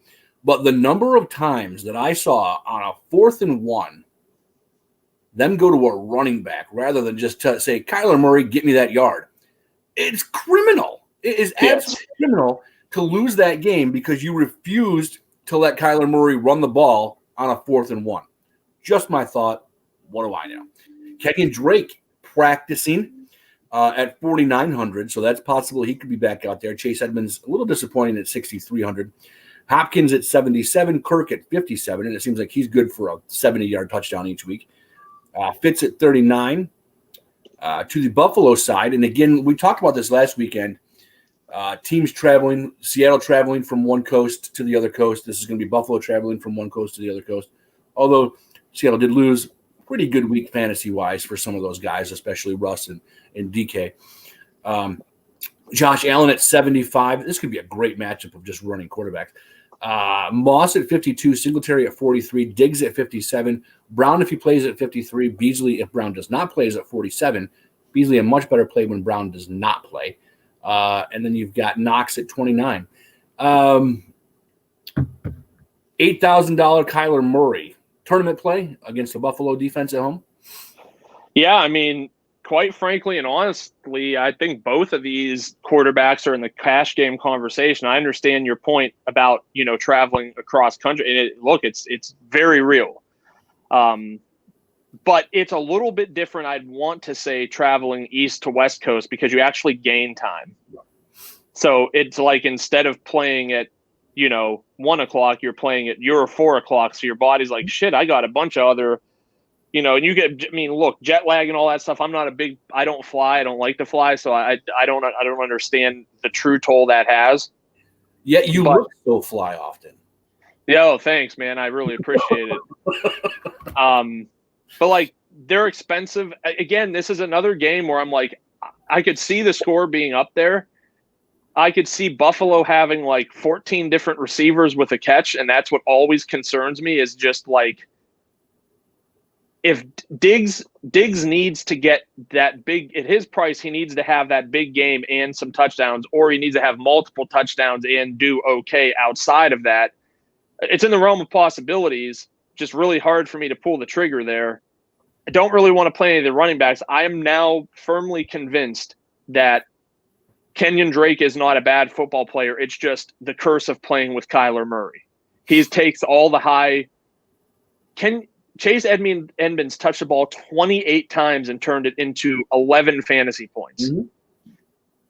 But the number of times that I saw on a 4th and 1, them go to a running back rather than just say, Kyler Murray, get me that yard. It's criminal. It is absolutely criminal to lose that game because you refused to let Kyler Murray run the ball on a 4th and 1. Just my thought. What do I know? Kenyon Drake practicing at 4,900, so that's possible he could be back out there. Chase Edmonds a little disappointing at 6,300. Hopkins at 77, Kirk at 57, and it seems like he's good for a 70-yard touchdown each week. Fitz at 39. To the Buffalo side, and again, we talked about this last weekend. Teams traveling, Seattle traveling from one coast to the other coast. This is going to be Buffalo traveling from one coast to the other coast. Although Seattle did lose, pretty good week fantasy-wise for some of those guys, especially Russ and DK. Josh Allen at 75. This could be a great matchup of just running quarterbacks. Moss at 52, Singletary at 43, Diggs at 57, Brown if he plays at 53, Beasley if Brown does not play is at 47. Beasley a much better play when Brown does not play. And then you've got Knox at 29. $8,000 Kyler Murray. Tournament play against the Buffalo defense at home? Yeah, I mean, quite frankly and honestly, I think both of these quarterbacks are in the cash game conversation. I understand your point about, traveling across country. And it's very real. But it's a little bit different, I'd want to say, traveling east to west coast because you actually gain time. So it's like instead of playing at, 1:00, you're playing at your 4:00. So your body's like, shit, I got a bunch of other, and you get, jet lag and all that stuff. I don't fly. I don't like to fly. So I don't understand the true toll that has. Yet you look so fly often. Yeah, thanks, man. I really appreciate it. But like they're expensive. Again, this is another game where I'm like, I could see the score being up there. I could see Buffalo having like 14 different receivers with a catch, and that's what always concerns me is just like if Diggs needs to get that big at his price, he needs to have that big game and some touchdowns, or he needs to have multiple touchdowns and do okay outside of that. It's in the realm of possibilities. Just really hard for me to pull the trigger there. I don't really want to play any of the running backs. I am now firmly convinced that Kenyon Drake is not a bad football player. It's just the curse of playing with Kyler Murray. He takes all the high. Chase Edmonds touched the ball 28 times and turned it into 11 fantasy points. Mm-hmm.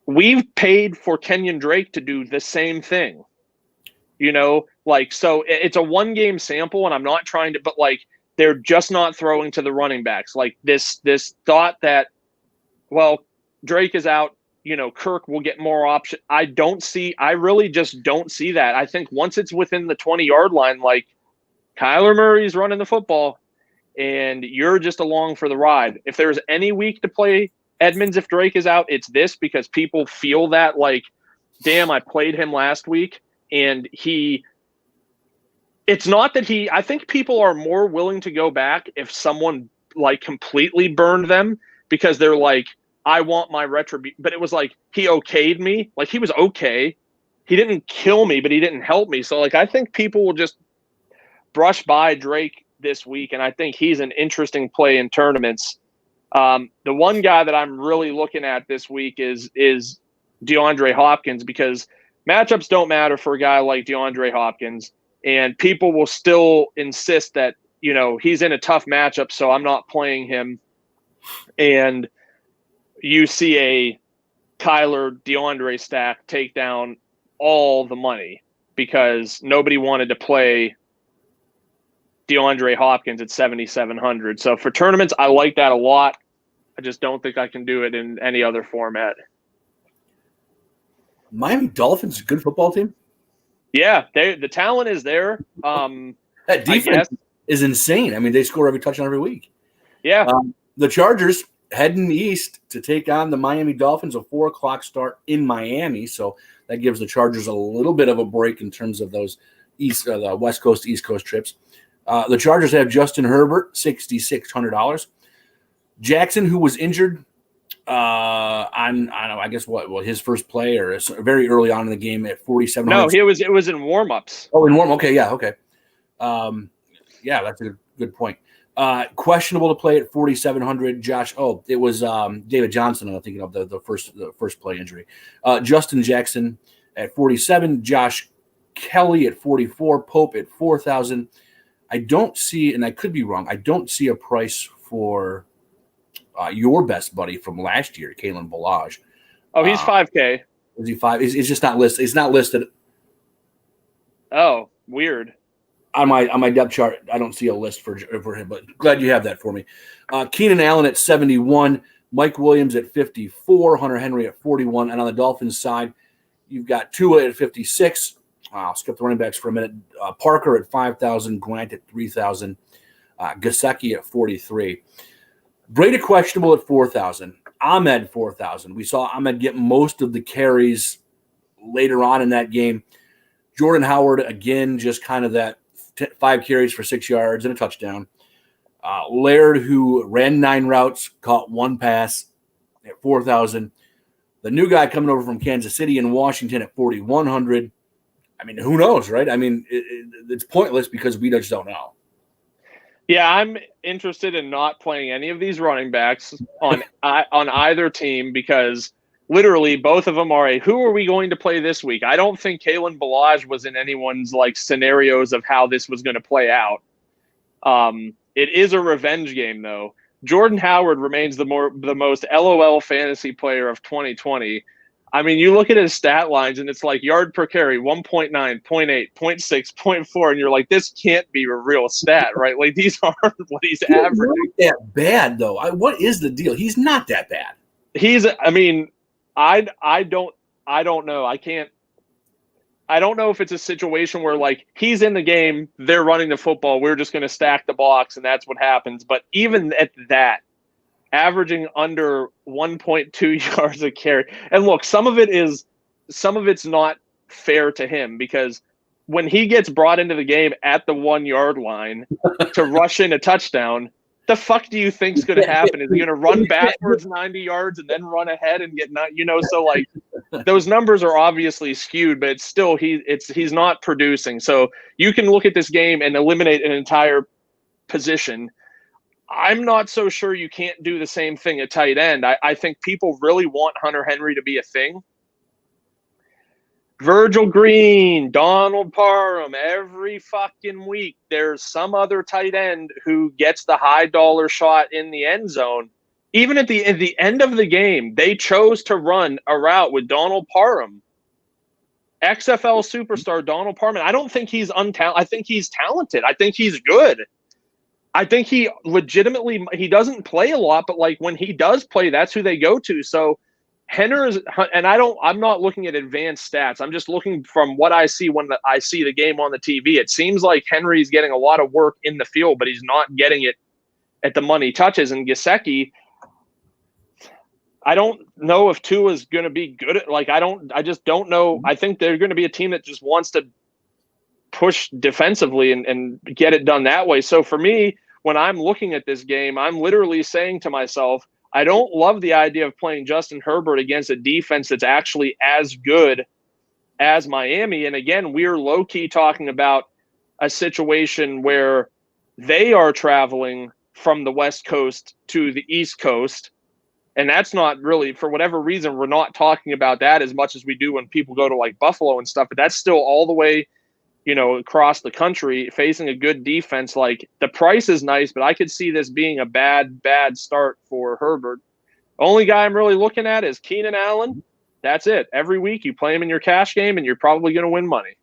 We've paid for Kenyon Drake to do the same thing. So it's a one-game sample, and I'm not trying to, but like they're just not throwing to the running backs. Like this thought that, well, Drake is out, Kirk will get more option. I really just don't see that. I think once it's within the 20-yard line, like Kyler Murray's running the football, and you're just along for the ride. If there's any week to play Edmonds if Drake is out, it's this, because people feel that like, damn, I played him last week and it's not that I think people are more willing to go back if someone like completely burned them, because they're like, I want my retribution. But it was like, he okayed me. Like, he was okay. He didn't kill me, but he didn't help me. So like, I think people will just brush by Drake this week, and I think he's an interesting play in tournaments. The one guy that I'm really looking at this week is DeAndre Hopkins, because matchups don't matter for a guy like DeAndre Hopkins, and people will still insist that, you know, he's in a tough matchup, so I'm not playing him. And you see a Kyler DeAndre stack take down all the money because nobody wanted to play DeAndre Hopkins at 7,700. So for tournaments, I like that a lot. I just don't think I can do it in any other format. Miami Dolphins is a good football team. Yeah, the talent is there. That defense is insane. I mean, they score every touchdown every week. Yeah. The Chargers heading east to take on the Miami Dolphins, a 4:00 start in Miami. So that gives the Chargers a little bit of a break in terms of those the West Coast, East Coast trips. The Chargers have Justin Herbert, $6,600. Jackson, who was injured I guess his first play or very early on in the game at 4,700. No, it was in warmups. Oh, in warm. Okay, yeah, okay. Yeah, that's a good point. Questionable to play at 4,700. Josh. Oh, it was David Johnson. I'm thinking of the first play injury. Justin Jackson at 47. Josh Kelly at 44. Pope at 4,000. I don't see, and I could be wrong, I don't see a price for your best buddy from last year, Kalen Ballage. Oh, he's 5K. Is he 5? It's just not listed. It's not listed. Oh, weird. On my depth chart, I don't see a list for him, but glad you have that for me. Keenan Allen at 71, Mike Williams at 54, Hunter Henry at 41, and on the Dolphins side, you've got Tua at 56. I'll skip the running backs for a minute. Parker at 5,000, Grant at 3,000, Gesicki at 43. Brady questionable at 4,000. Ahmed 4,000. We saw Ahmed get most of the carries later on in that game. Jordan Howard again, just kind of that 5 carries for 6 yards and a touchdown. Laird, who ran 9 routes, caught 1 pass at 4,000. The new guy coming over from Kansas City and Washington at 4,100. I mean, who knows, right? I mean, it's pointless because we just don't know. Yeah, I'm interested in not playing any of these running backs on either team because literally both of them are who are we going to play this week? I don't think Kalen Ballage was in anyone's like scenarios of how this was going to play out. It is a revenge game though. Jordan Howard remains the most LOL fantasy player of 2020. I mean, you look at his stat lines and it's like yard per carry, 1.9, 0.8, 0.6, 0.4, and you're like, this can't be a real stat, right? Like these aren't what he's averaging. Not that bad though. What is the deal? He's not that bad. I don't know. I don't know if it's a situation where like he's in the game, they're running the football, we're just going to stack the box and that's what happens. But even at that, averaging under 1.2 yards a carry. And look, some of it's not fair to him because when he gets brought into the game at the 1 yard line to rush in a touchdown, the fuck do you think's going to happen? Is he going to run backwards 90 yards and then run ahead and get so like those numbers are obviously skewed, but it's still he's not producing. So you can look at this game and eliminate an entire position. I'm not so sure you can't do the same thing at tight end. I think people really want Hunter Henry to be a thing. Virgil Green, Donald Parham, every fucking week there's some other tight end who gets the high dollar shot in the end zone. Even at the end of the game, they chose to run a route with Donald Parham. XFL superstar Donald Parham. I don't think he's untalented. I think he's talented. I think he's good. I think he doesn't play a lot, but like when he does play, that's who they go to. So I'm not looking at advanced stats. I'm just looking from what I see when I see the game on the TV. It seems like Henry's getting a lot of work in the field, but he's not getting it at the money touches. And Gesicki, I don't know if Tua is going to be good at, I just don't know. I think they're going to be a team that just wants to push defensively and get it done that way. So for me, when I'm looking at this game, I'm literally saying to myself, I don't love the idea of playing Justin Herbert against a defense that's actually as good as Miami. And again, we're low-key talking about a situation where they are traveling from the West Coast to the East Coast. And that's not really, for whatever reason, we're not talking about that as much as we do when people go to like Buffalo and stuff. But that's still all the way, across the country, facing a good defense. Like, the price is nice, but I could see this being a bad start for Herbert. Only guy I'm really looking at is Keenan Allen. That's it. Every week you play him in your cash game, and you're probably going to win money.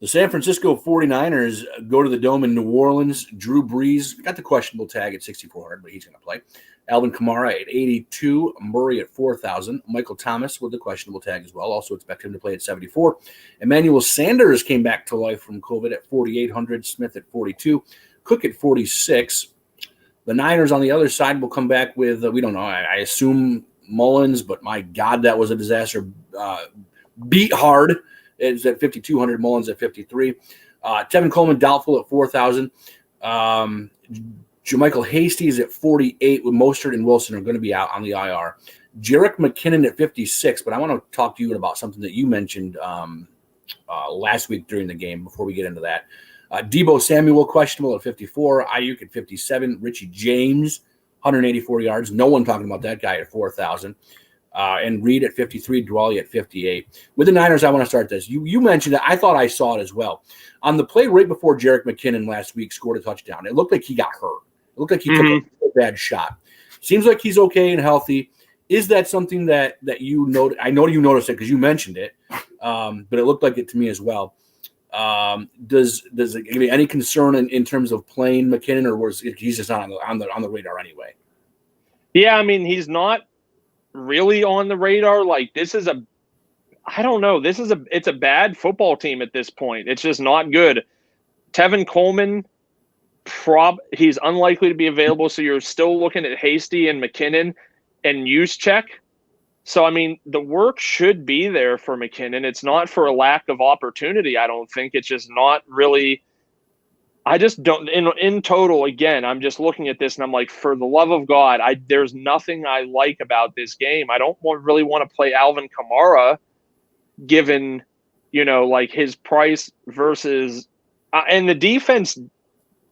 The San Francisco 49ers go to the Dome in New Orleans. Drew Brees got the questionable tag at 6,400, but he's going to play. Alvin Kamara at 82, Murray at 4,000. Michael Thomas with the questionable tag as well. Also expect him to play at 74. Emmanuel Sanders came back to life from COVID at 4,800. Smith at 42. Cook at 46. The Niners on the other side will come back with, we don't know, I assume Mullins, but my God, that was a disaster. Beat hard. It's at 5,200. Mullins at 53. Tevin Coleman doubtful at 4,000. Jermichael Hasty is at 48 with Mostert and Wilson are going to be out on the IR. Jerick McKinnon at 56, but I want to talk to you about something that you mentioned last week during the game before we get into that. Deebo Samuel questionable at 54. Ayuk at 57. Richie James, 184 yards. No one talking about that guy at 4,000. And Reed at 53, Dwelly at 58. With the Niners, I want to start this. You mentioned that. I thought I saw it as well. On the play right before Jerick McKinnon last week scored a touchdown, it looked like he got hurt. It looked like he took a bad shot. Seems like he's okay and healthy. Is that something that you noticed? I know you noticed it because you mentioned it, but it looked like it to me as well. Does it give you any concern in terms of playing McKinnon, or was he's just not on the radar anyway? Yeah, I mean, he's not really on the radar. Like, this is I don't know. It's a bad football team at this point. It's just not good. Tevin Coleman, he's unlikely to be available, so you're still looking at Hasty and McKinnon and Juszczyk. So, I mean, the work should be there for McKinnon. It's not for a lack of opportunity, I don't think. It's just not really – I just don't – in total, again, I'm just looking at this and I'm like, for the love of God, there's nothing I like about this game. I don't really want to play Alvin Kamara given, like his price versus and the defense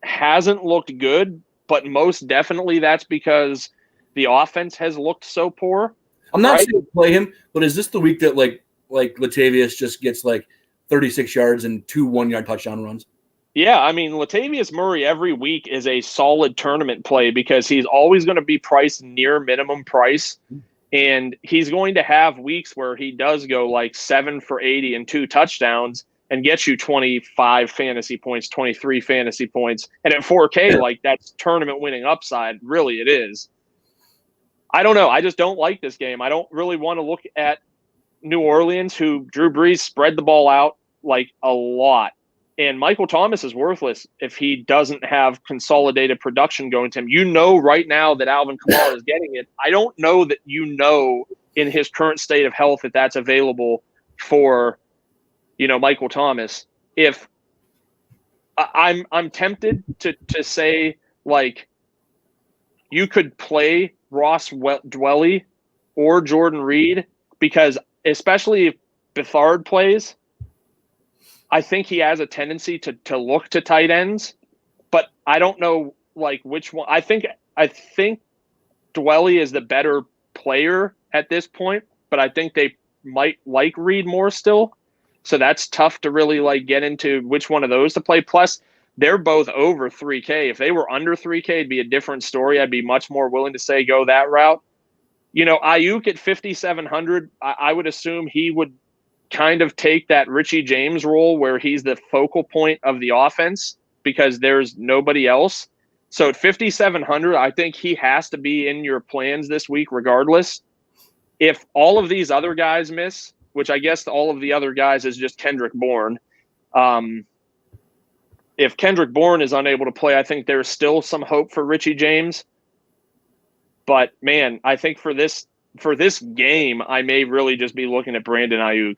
hasn't looked good, but most definitely that's because the offense has looked so poor. I'm not saying play him, but is this the week that like Latavius just gets like 36 yards and 2 1-yard touchdown runs? Yeah, I mean, Latavius Murray every week is a solid tournament play because he's always going to be priced near minimum price, and he's going to have weeks where he does go like 7 for 80 and 2 touchdowns and gets you 25 fantasy points, 23 fantasy points. And at 4K, like, that's tournament winning upside. Really, it is. I don't know. I just don't like this game. I don't really want to look at New Orleans, who Drew Brees spread the ball out like a lot. And Michael Thomas is worthless if he doesn't have consolidated production going to him. Right now that Alvin Kamara is getting it. I don't know that in his current state of health that that's available for Michael Thomas. If I'm tempted to say, like, you could play Ross Dwelly or Jordan Reed, because especially if Bethard plays, I think he has a tendency to look to tight ends, but I don't know like which one. I think Dwelly is the better player at this point, but I think they might like Reed more still. So that's tough to really like get into which one of those to play. Plus, they're both over 3K. If they were under 3K, it'd be a different story. I'd be much more willing to say go that route. Ayuk at 5,700, I would assume he would kind of take that Richie James role where he's the focal point of the offense because there's nobody else. So at 5,700, I think he has to be in your plans this week regardless. If all of these other guys miss, which I guess all of the other guys is just Kendrick Bourne, if Kendrick Bourne is unable to play, I think there's still some hope for Richie James. But man, I think for this game, I may really just be looking at Brandon Ayuk.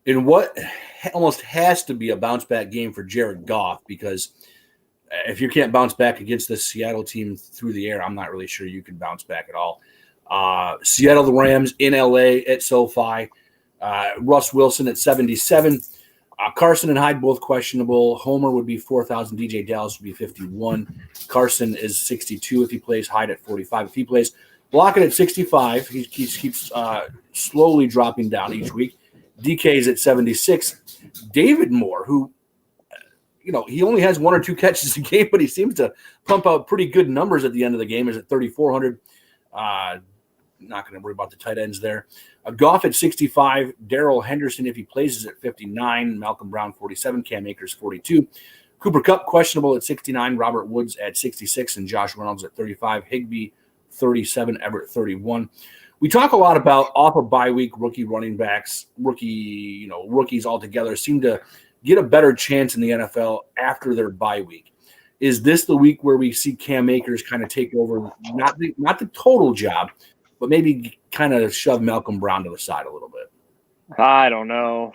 In what almost has to be a bounce back game for Jared Goff, because if you can't bounce back against this Seattle team through the air, I'm not really sure you can bounce back at all. Seattle, the Rams in LA at SoFi. Russ Wilson at 77. Carson and Hyde both questionable. Homer would be 4,000. DJ Dallas would be 51. Carson is 62 if he plays. Hyde at 45 if he plays. Lockett at 65. He keeps slowly dropping down each week. DK is at 76. David Moore, who, he only has 1 or 2 catches a game, but he seems to pump out pretty good numbers at the end of the game, is at 3,400. Not going to worry about the tight ends there. Goff at 65. Darrell Henderson, if he plays, is at 59. Malcolm Brown, 47. Cam Akers, 42. Cooper Kupp, questionable at 69. Robert Woods at 66. And Josh Reynolds at 35. Higbee, 37. Everett, 31. We talk a lot about off of bye week rookie running backs, rookies altogether seem to get a better chance in the NFL after their bye week. Is this the week where we see Cam Akers kind of take over, not the total job, but maybe kind of shove Malcolm Brown to the side a little bit? I don't know.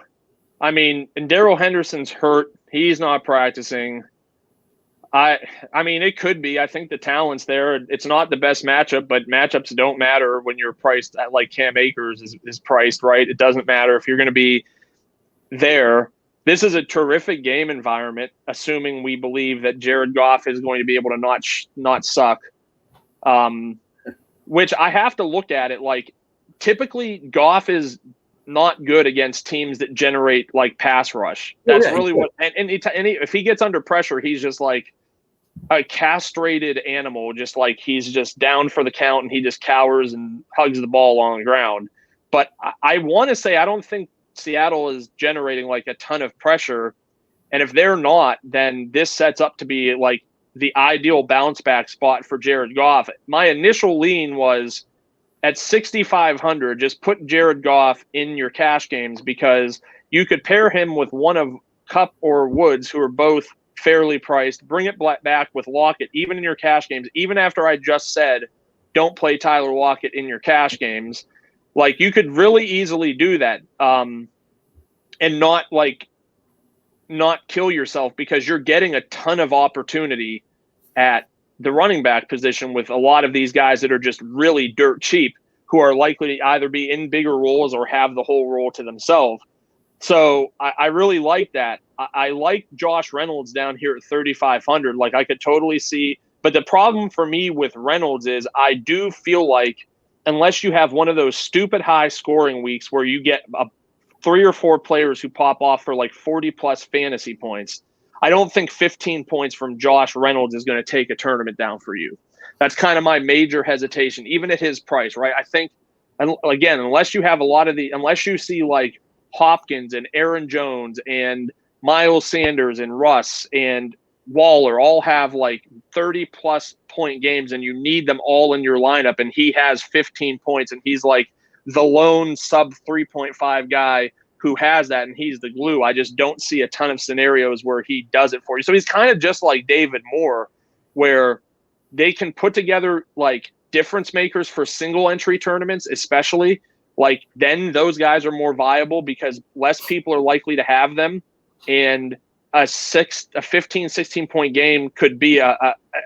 I mean, and Darrell Henderson's hurt. He's not practicing. I mean, it could be. I think the talent's there. It's not the best matchup, but matchups don't matter when you're priced at like Cam Akers is priced, right? It doesn't matter if you're going to be there. This is a terrific game environment, assuming we believe that Jared Goff is going to be able to not suck. Which I have to look at it like typically Goff is not good against teams that generate like pass rush. That's really what, and if he gets under pressure, he's just like a castrated animal, just like he's just down for the count and he just cowers and hugs the ball on the ground. But I want to say, I don't think Seattle is generating like a ton of pressure. And if they're not, then this sets up to be like the ideal bounce back spot for Jared Goff. My initial lean was at 6,500, just put Jared Goff in your cash games because you could pair him with one of Kupp or Woods, who are both fairly priced. Bring it back with Lockett, even in your cash games, even after I just said don't play Tyler Lockett in your cash games. Like, you could really easily do that and not kill yourself, because you're getting a ton of opportunity at the running back position with a lot of these guys that are just really dirt cheap, who are likely to either be in bigger roles or have the whole role to themselves. So I really like that. I like Josh Reynolds down here at 3,500. Like, I could totally see. But the problem for me with Reynolds is I do feel like unless you have one of those stupid high scoring weeks where you get 3 or 4 players who pop off for like 40 plus fantasy points, I don't think 15 points from Josh Reynolds is going to take a tournament down for you. That's kind of my major hesitation, even at his price, right? I think, again, unless you have unless you see like Hopkins and Aaron Jones and Miles Sanders and Russ and Waller all have like 30 plus point games and you need them all in your lineup, and he has 15 points and he's like the lone sub 3.5 guy who has that, and he's the glue. I just don't see a ton of scenarios where he does it for you. So he's kind of just like David Moore, where they can put together like difference makers for single entry tournaments, especially. Like, then those guys are more viable because less people are likely to have them. And a 15, 16 point game could be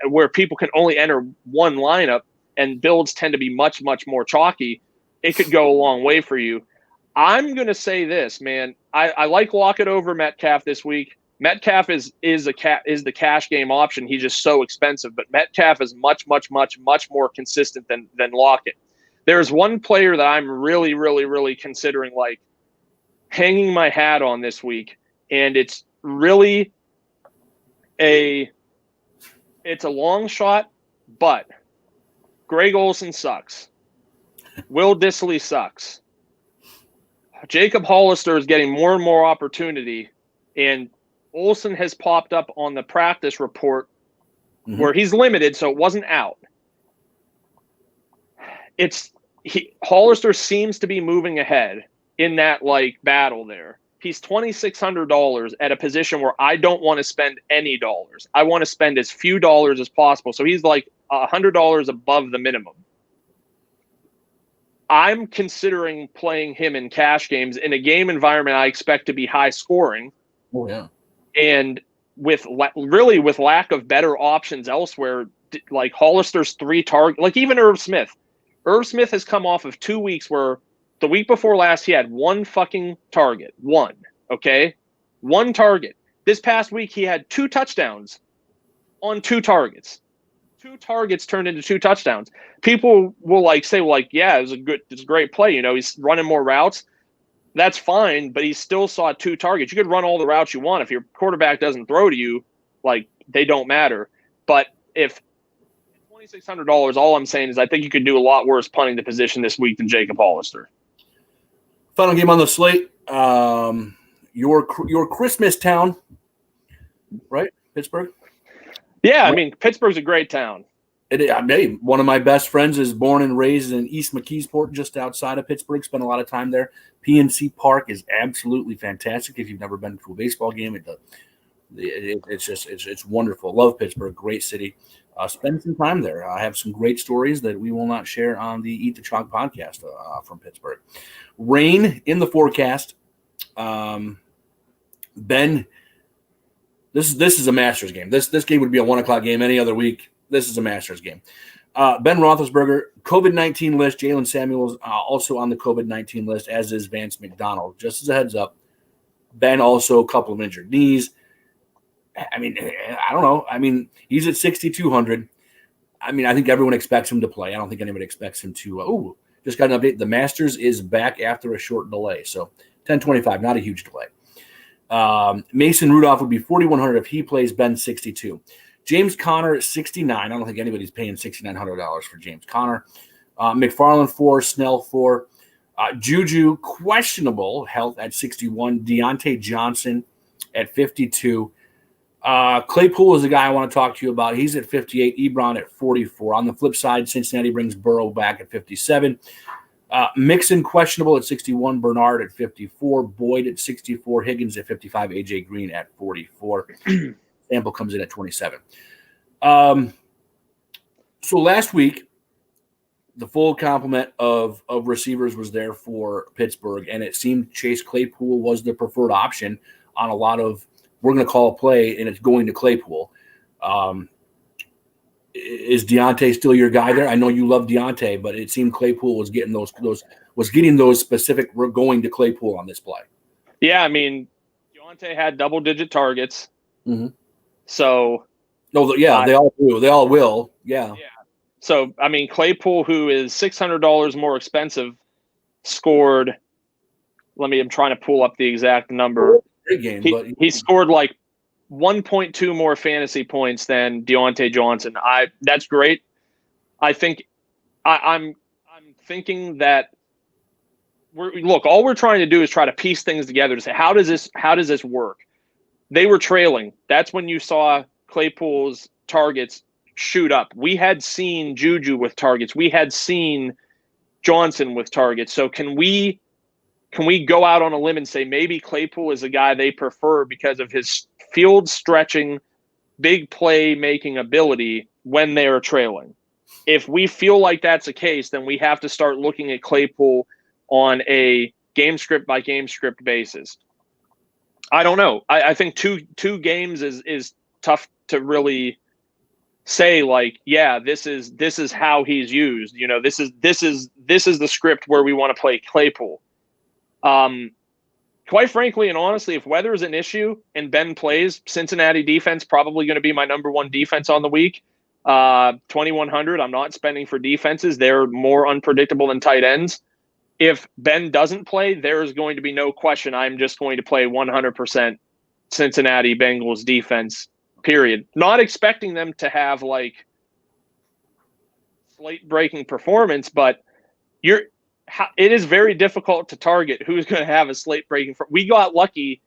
where people can only enter one lineup, and builds tend to be much, much more chalky. It could go a long way for you. I'm going to say this, man. I like Lockett over Metcalf this week. Metcalf is the cash game option. He's just so expensive, but Metcalf is much, much, much, much more consistent than Lockett. There's one player that I'm really, really, really considering like hanging my hat on this week, and it's really it's a long shot, but Greg Olsen sucks. Will Dissly sucks. Jacob Hollister is getting more and more opportunity, and Olsen has popped up on the practice report where he's limited, so it wasn't out. Hollister seems to be moving ahead in that like battle there. He's $2,600 at a position where I don't want to spend any dollars. I want to spend as few dollars as possible. So he's like $100 above the minimum. I'm considering playing him in cash games in a game environment I expect to be high scoring. Oh, yeah. And with lack of better options elsewhere, like Hollister's 3 target, like even Irv Smith. Irv Smith has come off of 2 weeks where the week before last he had 1 fucking target. 1, okay? 1 target. This past week he had 2 touchdowns on 2 targets. 2 targets turned into 2 touchdowns. People will say, yeah, it's a great play. He's running more routes. That's fine, but he still saw 2 targets. You could run all the routes you want. If your quarterback doesn't throw to you, they don't matter. But if $2,600, all I'm saying is I think you could do a lot worse punting the position this week than Jacob Hollister. Final game on the slate. Your Christmas town, right? Pittsburgh. Yeah, I mean, Pittsburgh's a great town. One of my best friends is born and raised in East McKeesport, just outside of Pittsburgh. Spent a lot of time there. PNC Park is absolutely fantastic. If you've never been to a baseball game, it's wonderful. Love Pittsburgh, great city. Spend some time there. I have some great stories that we will not share on the Eat the Chalk podcast from Pittsburgh. Rain in the forecast. Ben, this is a Masters game. This game would be a 1:00 game any other week. This is a Masters game. Ben Roethlisberger, COVID-19 list. Jalen Samuels also on the COVID-19 list, as is Vance McDonald. Just as a heads up, Ben also a couple of injured knees. I mean, I don't know. I mean, he's at 6,200. I mean, I think everyone expects him to play. I don't think anybody expects him to. Just got an update. The Masters is back after a short delay. So 10:25, not a huge delay. Mason Rudolph would be 4,100 if he plays. Ben 62. James Conner at 69. I don't think anybody's paying $6,900 for James Conner. McFarland 4, Snell 4. Juju, questionable health at 61. Deontay Johnson at 52. Claypool is the guy I want to talk to you about. He's at 58. Ebron at 44. On the flip side, Cincinnati brings Burrow back at 57. Mixon questionable at 61. Bernard at 54. Boyd at 64. Higgins at 55. AJ Green at 44. Sample comes in at 27. So last week, the full complement of receivers was there for Pittsburgh, and it seemed Chase Claypool was the preferred option on a lot of, we're going to call a play, and it's going to Claypool. Is Deontay still your guy there? I know you love Deontay, but it seemed Claypool was getting those specific, we're going to Claypool on this play. Yeah, I mean, Deontay had double-digit targets. Mm-hmm. So, they all do. They all will. Yeah. So, I mean, Claypool, who is $600 more expensive, scored. I'm trying to pull up the exact number. Great game, he scored 1.2 more fantasy points than Deontay Johnson. That's great. I think I'm thinking that all we're trying to do is try to piece things together to say how does this work? They were trailing. That's when you saw Claypool's targets shoot up. We had seen Juju with targets. We had seen Johnson with targets. So can we go out on a limb and say maybe Claypool is a guy they prefer because of his field stretching, big play making ability when they are trailing? If we feel like that's the case, then we have to start looking at Claypool on a game script by game script basis. I don't know. I think two games is tough to really say this is how he's used. This is the script where we want to play Claypool. Quite frankly and honestly, if weather is an issue and Ben plays, Cincinnati defense probably going to be my number one defense on the week. 2,100. I'm not spending for defenses. They're more unpredictable than tight ends. If Ben doesn't play, there is going to be no question. I'm just going to play 100% Cincinnati Bengals defense, period. Not expecting them to have slate-breaking performance, but it is very difficult to target who's going to have a slate-breaking. We got lucky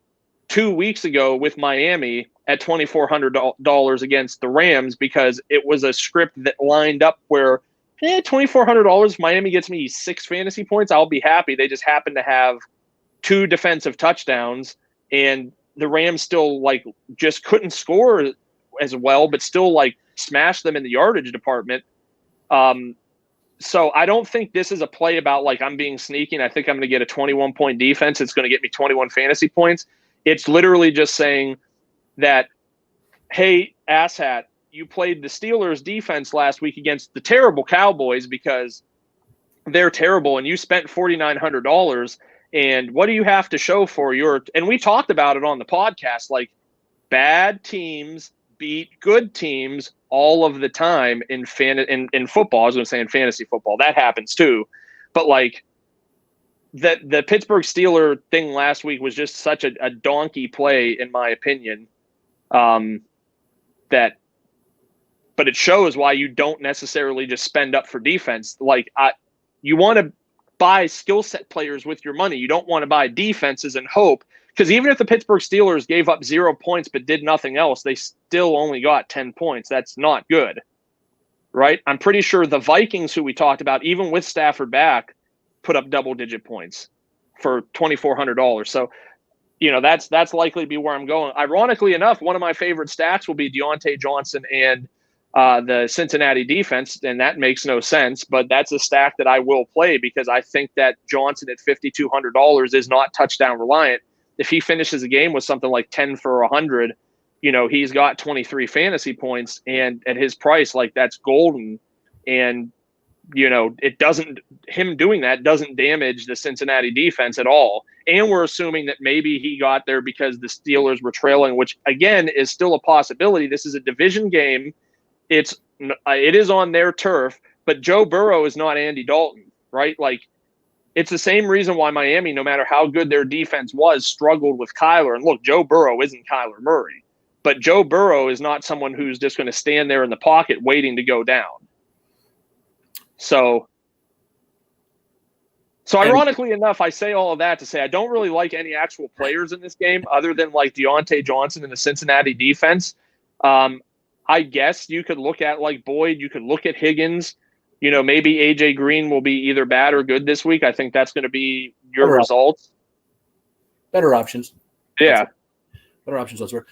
2 weeks ago with Miami at $2,400 against the Rams because it was a script that lined up where $2,400, Miami gets me 6 fantasy points, I'll be happy. They just happen to have 2 defensive touchdowns, and the Rams still like just couldn't score as well, but still like smashed them in the yardage department. So I don't think this is a play about like I'm being sneaky and I think I'm going to get a 21-point defense. It's going to get me 21 fantasy points. It's literally just saying that, hey, asshat, you played the Steelers defense last week against the terrible Cowboys because they're terrible, and you spent $4,900. And what do you have to show for your? And we talked about it on the podcast. Like, bad teams beat good teams all of the time in football. I was going to say in fantasy football, that happens too. But like the Pittsburgh Steeler thing last week was just such a donkey play, in my opinion. But it shows why you don't necessarily just spend up for defense. Like you want to buy skill set players with your money. You don't want to buy defenses and hope. Because even if the Pittsburgh Steelers gave up 0 points but did nothing else, they still only got 10 points. That's not good, right? I'm pretty sure the Vikings, who we talked about, even with Stafford back, put up double-digit points for $2,400. So, that's likely to be where I'm going. Ironically enough, one of my favorite stats will be Deontay Johnson and the Cincinnati defense, and that makes no sense, but that's a stack that I will play because I think that Johnson at $5,200 is not touchdown reliant. If he finishes a game with something like 10 for 100, he's got 23 fantasy points, and at his price, like that's golden. And, him doing that doesn't damage the Cincinnati defense at all. And we're assuming that maybe he got there because the Steelers were trailing, which again is still a possibility. This is a division game. It is on their turf, but Joe Burrow is not Andy Dalton, right? Like, it's the same reason why Miami, no matter how good their defense was, struggled with Kyler. And look, Joe Burrow isn't Kyler Murray, but Joe Burrow is not someone who's just going to stand there in the pocket waiting to go down. So ironically enough, I say all of that to say I don't really like any actual players in this game other than like Deontay Johnson and the Cincinnati defense. I guess you could look at like Boyd, you could look at Higgins. Maybe AJ Green will be either bad or good this week. I think that's going to be your results. Better options. Yeah. Better options elsewhere.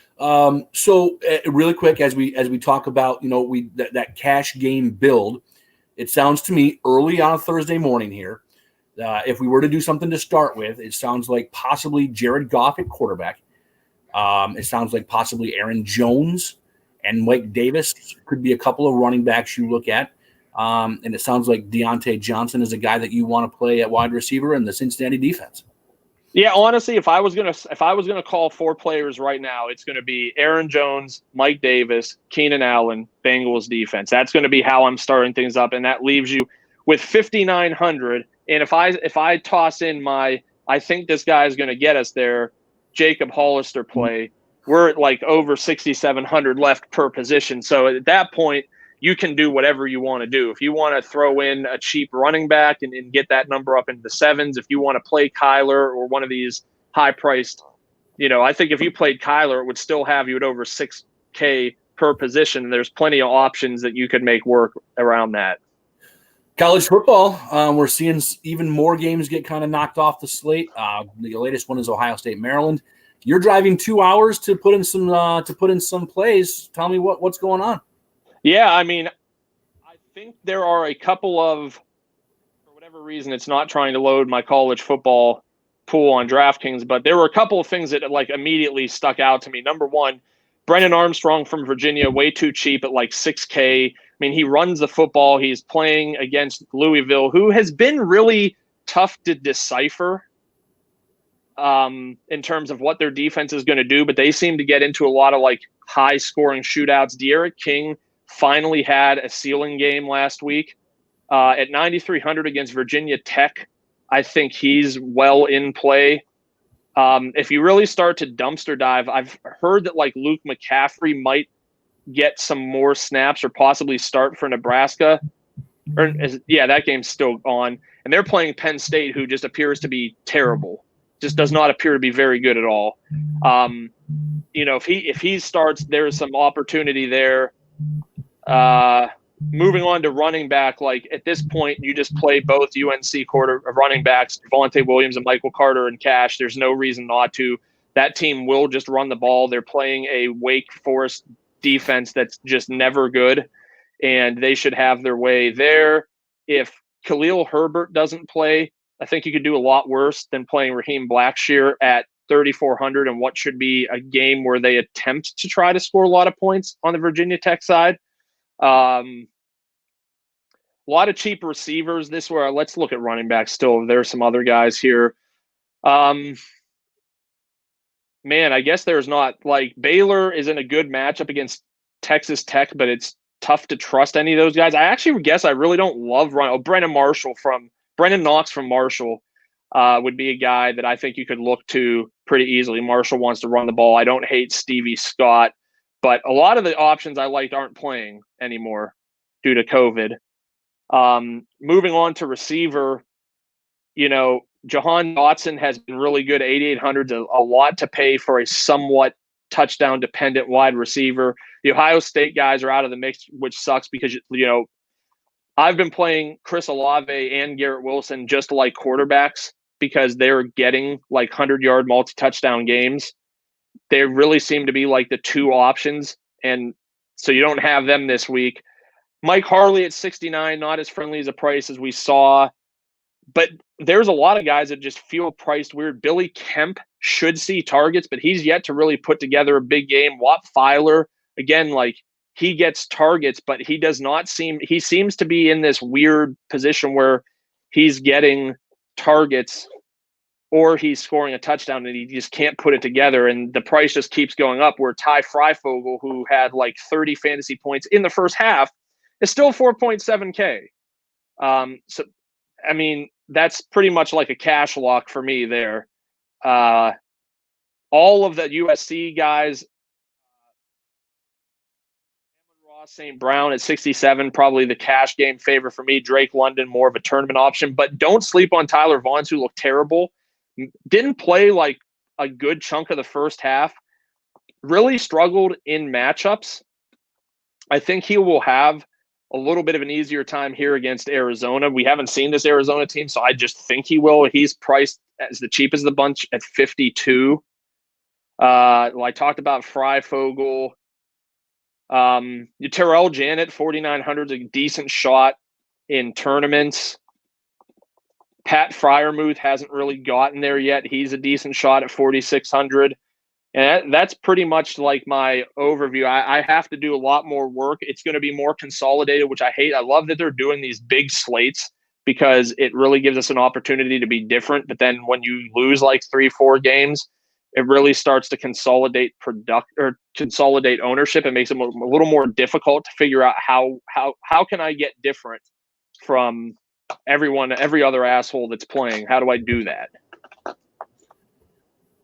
So really quick, as we talk about, that cash game build, it sounds to me early on a Thursday morning here. If we were to do something to start with, it sounds like possibly Jared Goff at quarterback. It sounds like possibly Aaron Jones and Mike Davis could be a couple of running backs you look at. And it sounds like Deontay Johnson is a guy that you want to play at wide receiver in the Cincinnati defense. Yeah, honestly, if I was gonna call 4 players right now, it's gonna be Aaron Jones, Mike Davis, Keenan Allen, Bengals defense. That's gonna be how I'm starting things up, and that leaves you with 5,900. And if I toss in I think this guy is gonna get us there, Jacob Hollister play, we're at like over 6,700 left per position. So at that point, you can do whatever you want to do. If you want to throw in a cheap running back and get that number up into the 7s, if you want to play Kyler or one of these high-priced, I think if you played Kyler, it would still have you at over $6K per position. There's plenty of options that you could make work around that. College football, we're seeing even more games get kind of knocked off the slate. The latest one is Ohio State, Maryland. You're driving 2 hours to put in some plays. Tell me what's going on. Yeah, I mean, I think there are a couple of, for whatever reason, it's not trying to load my college football pool on DraftKings, but there were a couple of things that like immediately stuck out to me. Number one, Brennan Armstrong from Virginia, way too cheap at like $6K. I mean, he runs the football. He's playing against Louisville, who has been really tough to decipher in terms of what their defense is going to do, but they seem to get into a lot of like high scoring shootouts. De'Aaron King finally had a ceiling game last week at 9,300 against Virginia Tech. I think he's well in play. If you really start to dumpster dive, I've heard that like Luke McCaffrey might get some more snaps or possibly start for Nebraska. That game's still on. And they're playing Penn State, who just appears to be terrible. Just does not appear to be very good at all. If he starts, there's some opportunity there. moving on to running back, like at this point, you just play both UNC running backs, Devontae Williams and Michael Carter in cash. There's no reason not to. That team will just run the ball. They're playing a Wake Forest defense that's just never good, and they should have their way there. If Khalil Herbert doesn't play, I think you could do a lot worse than playing Raheem Blackshear at 3,400 and what should be a game where they attempt to try to score a lot of points on the Virginia Tech side. A lot of cheap receivers this where let's look at running backs still. There are some other guys here. Man, I guess there's not like Baylor is in a good matchup against Texas Tech, but it's tough to trust any of those guys. I actually guess I really don't love Brennan Knox from Marshall would be a guy that I think you could look to pretty easily. Marshall wants to run the ball. I don't hate Stevie Scott, but a lot of the options I liked aren't playing anymore due to COVID. Moving on to receiver, Jahan Dotson has been really good. 8,800 is a lot to pay for a somewhat touchdown dependent wide receiver. The Ohio State guys are out of the mix, which sucks because, I've been playing Chris Olave and Garrett Wilson just like quarterbacks because they're getting like 100-yard multi-touchdown games. They really seem to be like the two options. And so you don't have them this week. Mike Harley at 69, not as friendly as a price as we saw. But there's a lot of guys that just feel priced weird. Billy Kemp should see targets, but he's yet to really put together a big game. Watt Filer, again, like he gets targets, but he seems to be in this weird position where he's getting targets or he's scoring a touchdown and he just can't put it together. And the price just keeps going up where Ty Freifogel, who had like 30 fantasy points in the first half, is still 4.7K. So, I mean, that's pretty much like a cash lock for me there. All of the USC guys, Ross St. Brown at 67, probably the cash game favorite for me. Drake London, more of a tournament option. But don't sleep on Tyler Vaughns, who looked terrible. Didn't play like a good chunk of the first half. Really struggled in matchups. I think he will have a little bit of an easier time here against Arizona. We haven't seen this Arizona team, so I just think he will. He's priced as the cheapest of the bunch at 52. I talked about Freifogel. Terrell Janet, 4,900 is a decent shot in tournaments. Pat Freiermuth hasn't really gotten there yet. He's a decent shot at 4,600. And that's pretty much like my overview. I have to do a lot more work. It's going to be more consolidated, which I hate. I love that they're doing these big slates because it really gives us an opportunity to be different. But then when you lose like 3-4 games, it really starts to consolidate consolidate ownership. It makes it a little more difficult to figure out how can I get different from every other asshole that's playing. How do I do that?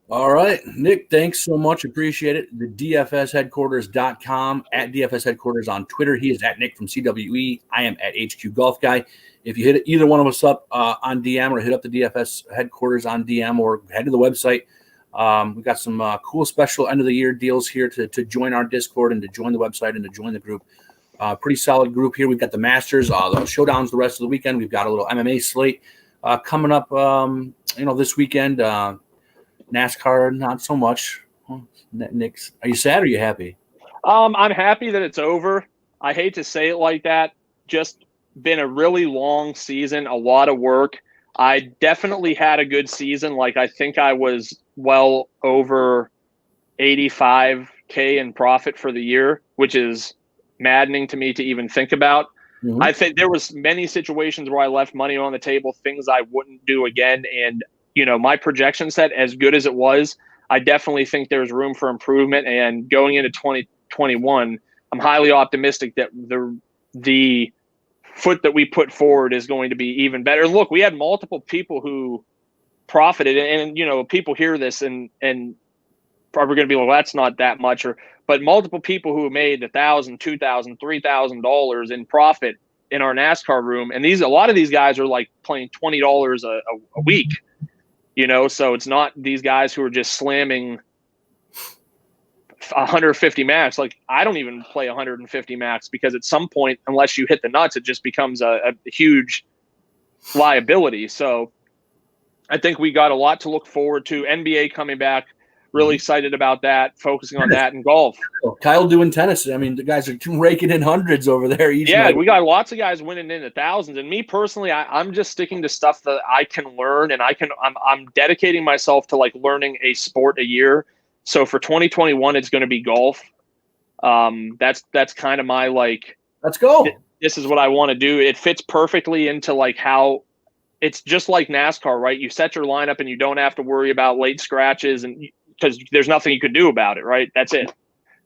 All right, Nick, thanks so much. Appreciate it. The DFSheadquarters.com, at DFS Headquarters on Twitter. He is at Nick from CWE. I am at HQ Golf Guy. If you hit either one of us up on DM or hit up the DFS Headquarters on DM or head to the website, we've got some cool special end-of-the-year deals here to join our Discord and to join the website and to join the group. Pretty solid group here. We've got the Masters, the showdowns the rest of the weekend. We've got a little MMA slate coming up, this weekend. NASCAR, not so much. Nick, are you sad or are you happy? I'm happy that it's over. I hate to say it like that. Just been a really long season, a lot of work. I definitely had a good season. Like I think I was well over 85K in profit for the year, which is maddening to me to even think about. Mm-hmm. I think there was many situations where I left money on the table, things I wouldn't do again. And my projection set, as good as it was, I definitely think there's room for improvement. And going into 2021, I'm highly optimistic that the foot that we put forward is going to be even better. Look, we had multiple people who profited, and people hear this and probably going to be like, well, that's not that much, but multiple people who made $1,000, $2,000, $3,000 in profit in our NASCAR room, and a lot of these guys are like playing $20 a week. So it's not these guys who are just slamming 150 max. Like, I don't even play 150 max because at some point, unless you hit the nuts, it just becomes a huge liability. So I think we got a lot to look forward to. NBA coming back, really excited about that, focusing on that, and golf. Kyle doing tennis. I mean, the guys are raking in hundreds over there each night. We got lots of guys winning in the thousands. And me personally, I'm just sticking to stuff that I can learn, and I'm dedicating myself to like learning a sport a year. So for 2021, it's going to be golf. That's kind of my like. Let's go. This is what I want to do. It fits perfectly into like how it's just like NASCAR, right? You set your lineup and you don't have to worry about late scratches, and because there's nothing you could do about it, right? That's it.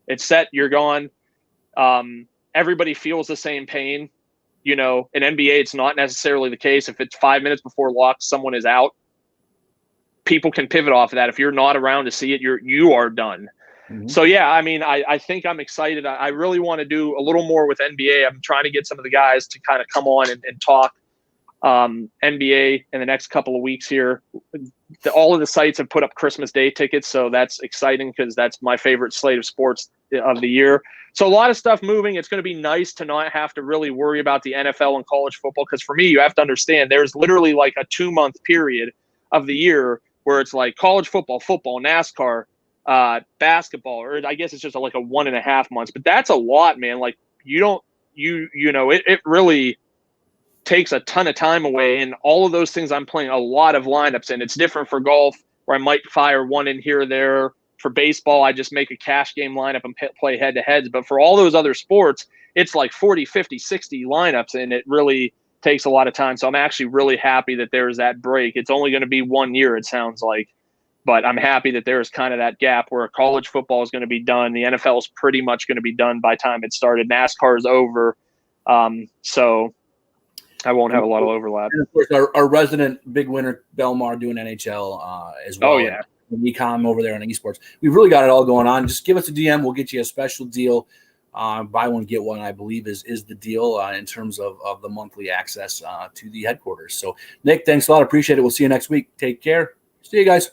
It's set. You're gone. Everybody feels the same pain. You know, in NBA, it's not necessarily the case. If it's 5 minutes before lock, someone is out. People can pivot off of that. If you're not around to see it, you are done. So, yeah, I mean, I think I'm excited. I really want to do a little more with NBA. I'm trying to get some of the guys to kind of come on and talk NBA in the next couple of weeks here. All of the sites have put up Christmas Day tickets, so that's exciting because that's my favorite slate of sports of the year. So a lot of stuff moving. It's going to be nice to not have to really worry about the NFL and college football, because for me, you have to understand there's literally like a 2-month period of the year where it's like college football, NASCAR, basketball, or I guess it's just like a 1.5 months. But that's a lot, man. Like it really takes a ton of time away, and all of those things I'm playing a lot of lineups in. It's different for golf, where I might fire one in here or there. For baseball, I just make a cash game lineup and play head-to-heads. But for all those other sports, it's like 40, 50, 60 lineups, and it really takes a lot of time. So I'm actually really happy that there's that break. It's only going to be 1 year, it sounds like. But I'm happy that there's kind of that gap where college football is going to be done. The NFL is pretty much going to be done by the time it started. NASCAR is over. So I won't have a lot of overlap. And of course, our resident big winner, Belmar, doing NHL as well. Oh, yeah. Ecom over there on esports. We've really got it all going on. Just give us a DM. We'll get you a special deal. Buy one, get one, I believe, is the deal in terms of the monthly access to the headquarters. So, Nick, thanks a lot. Appreciate it. We'll see you next week. Take care. See you guys.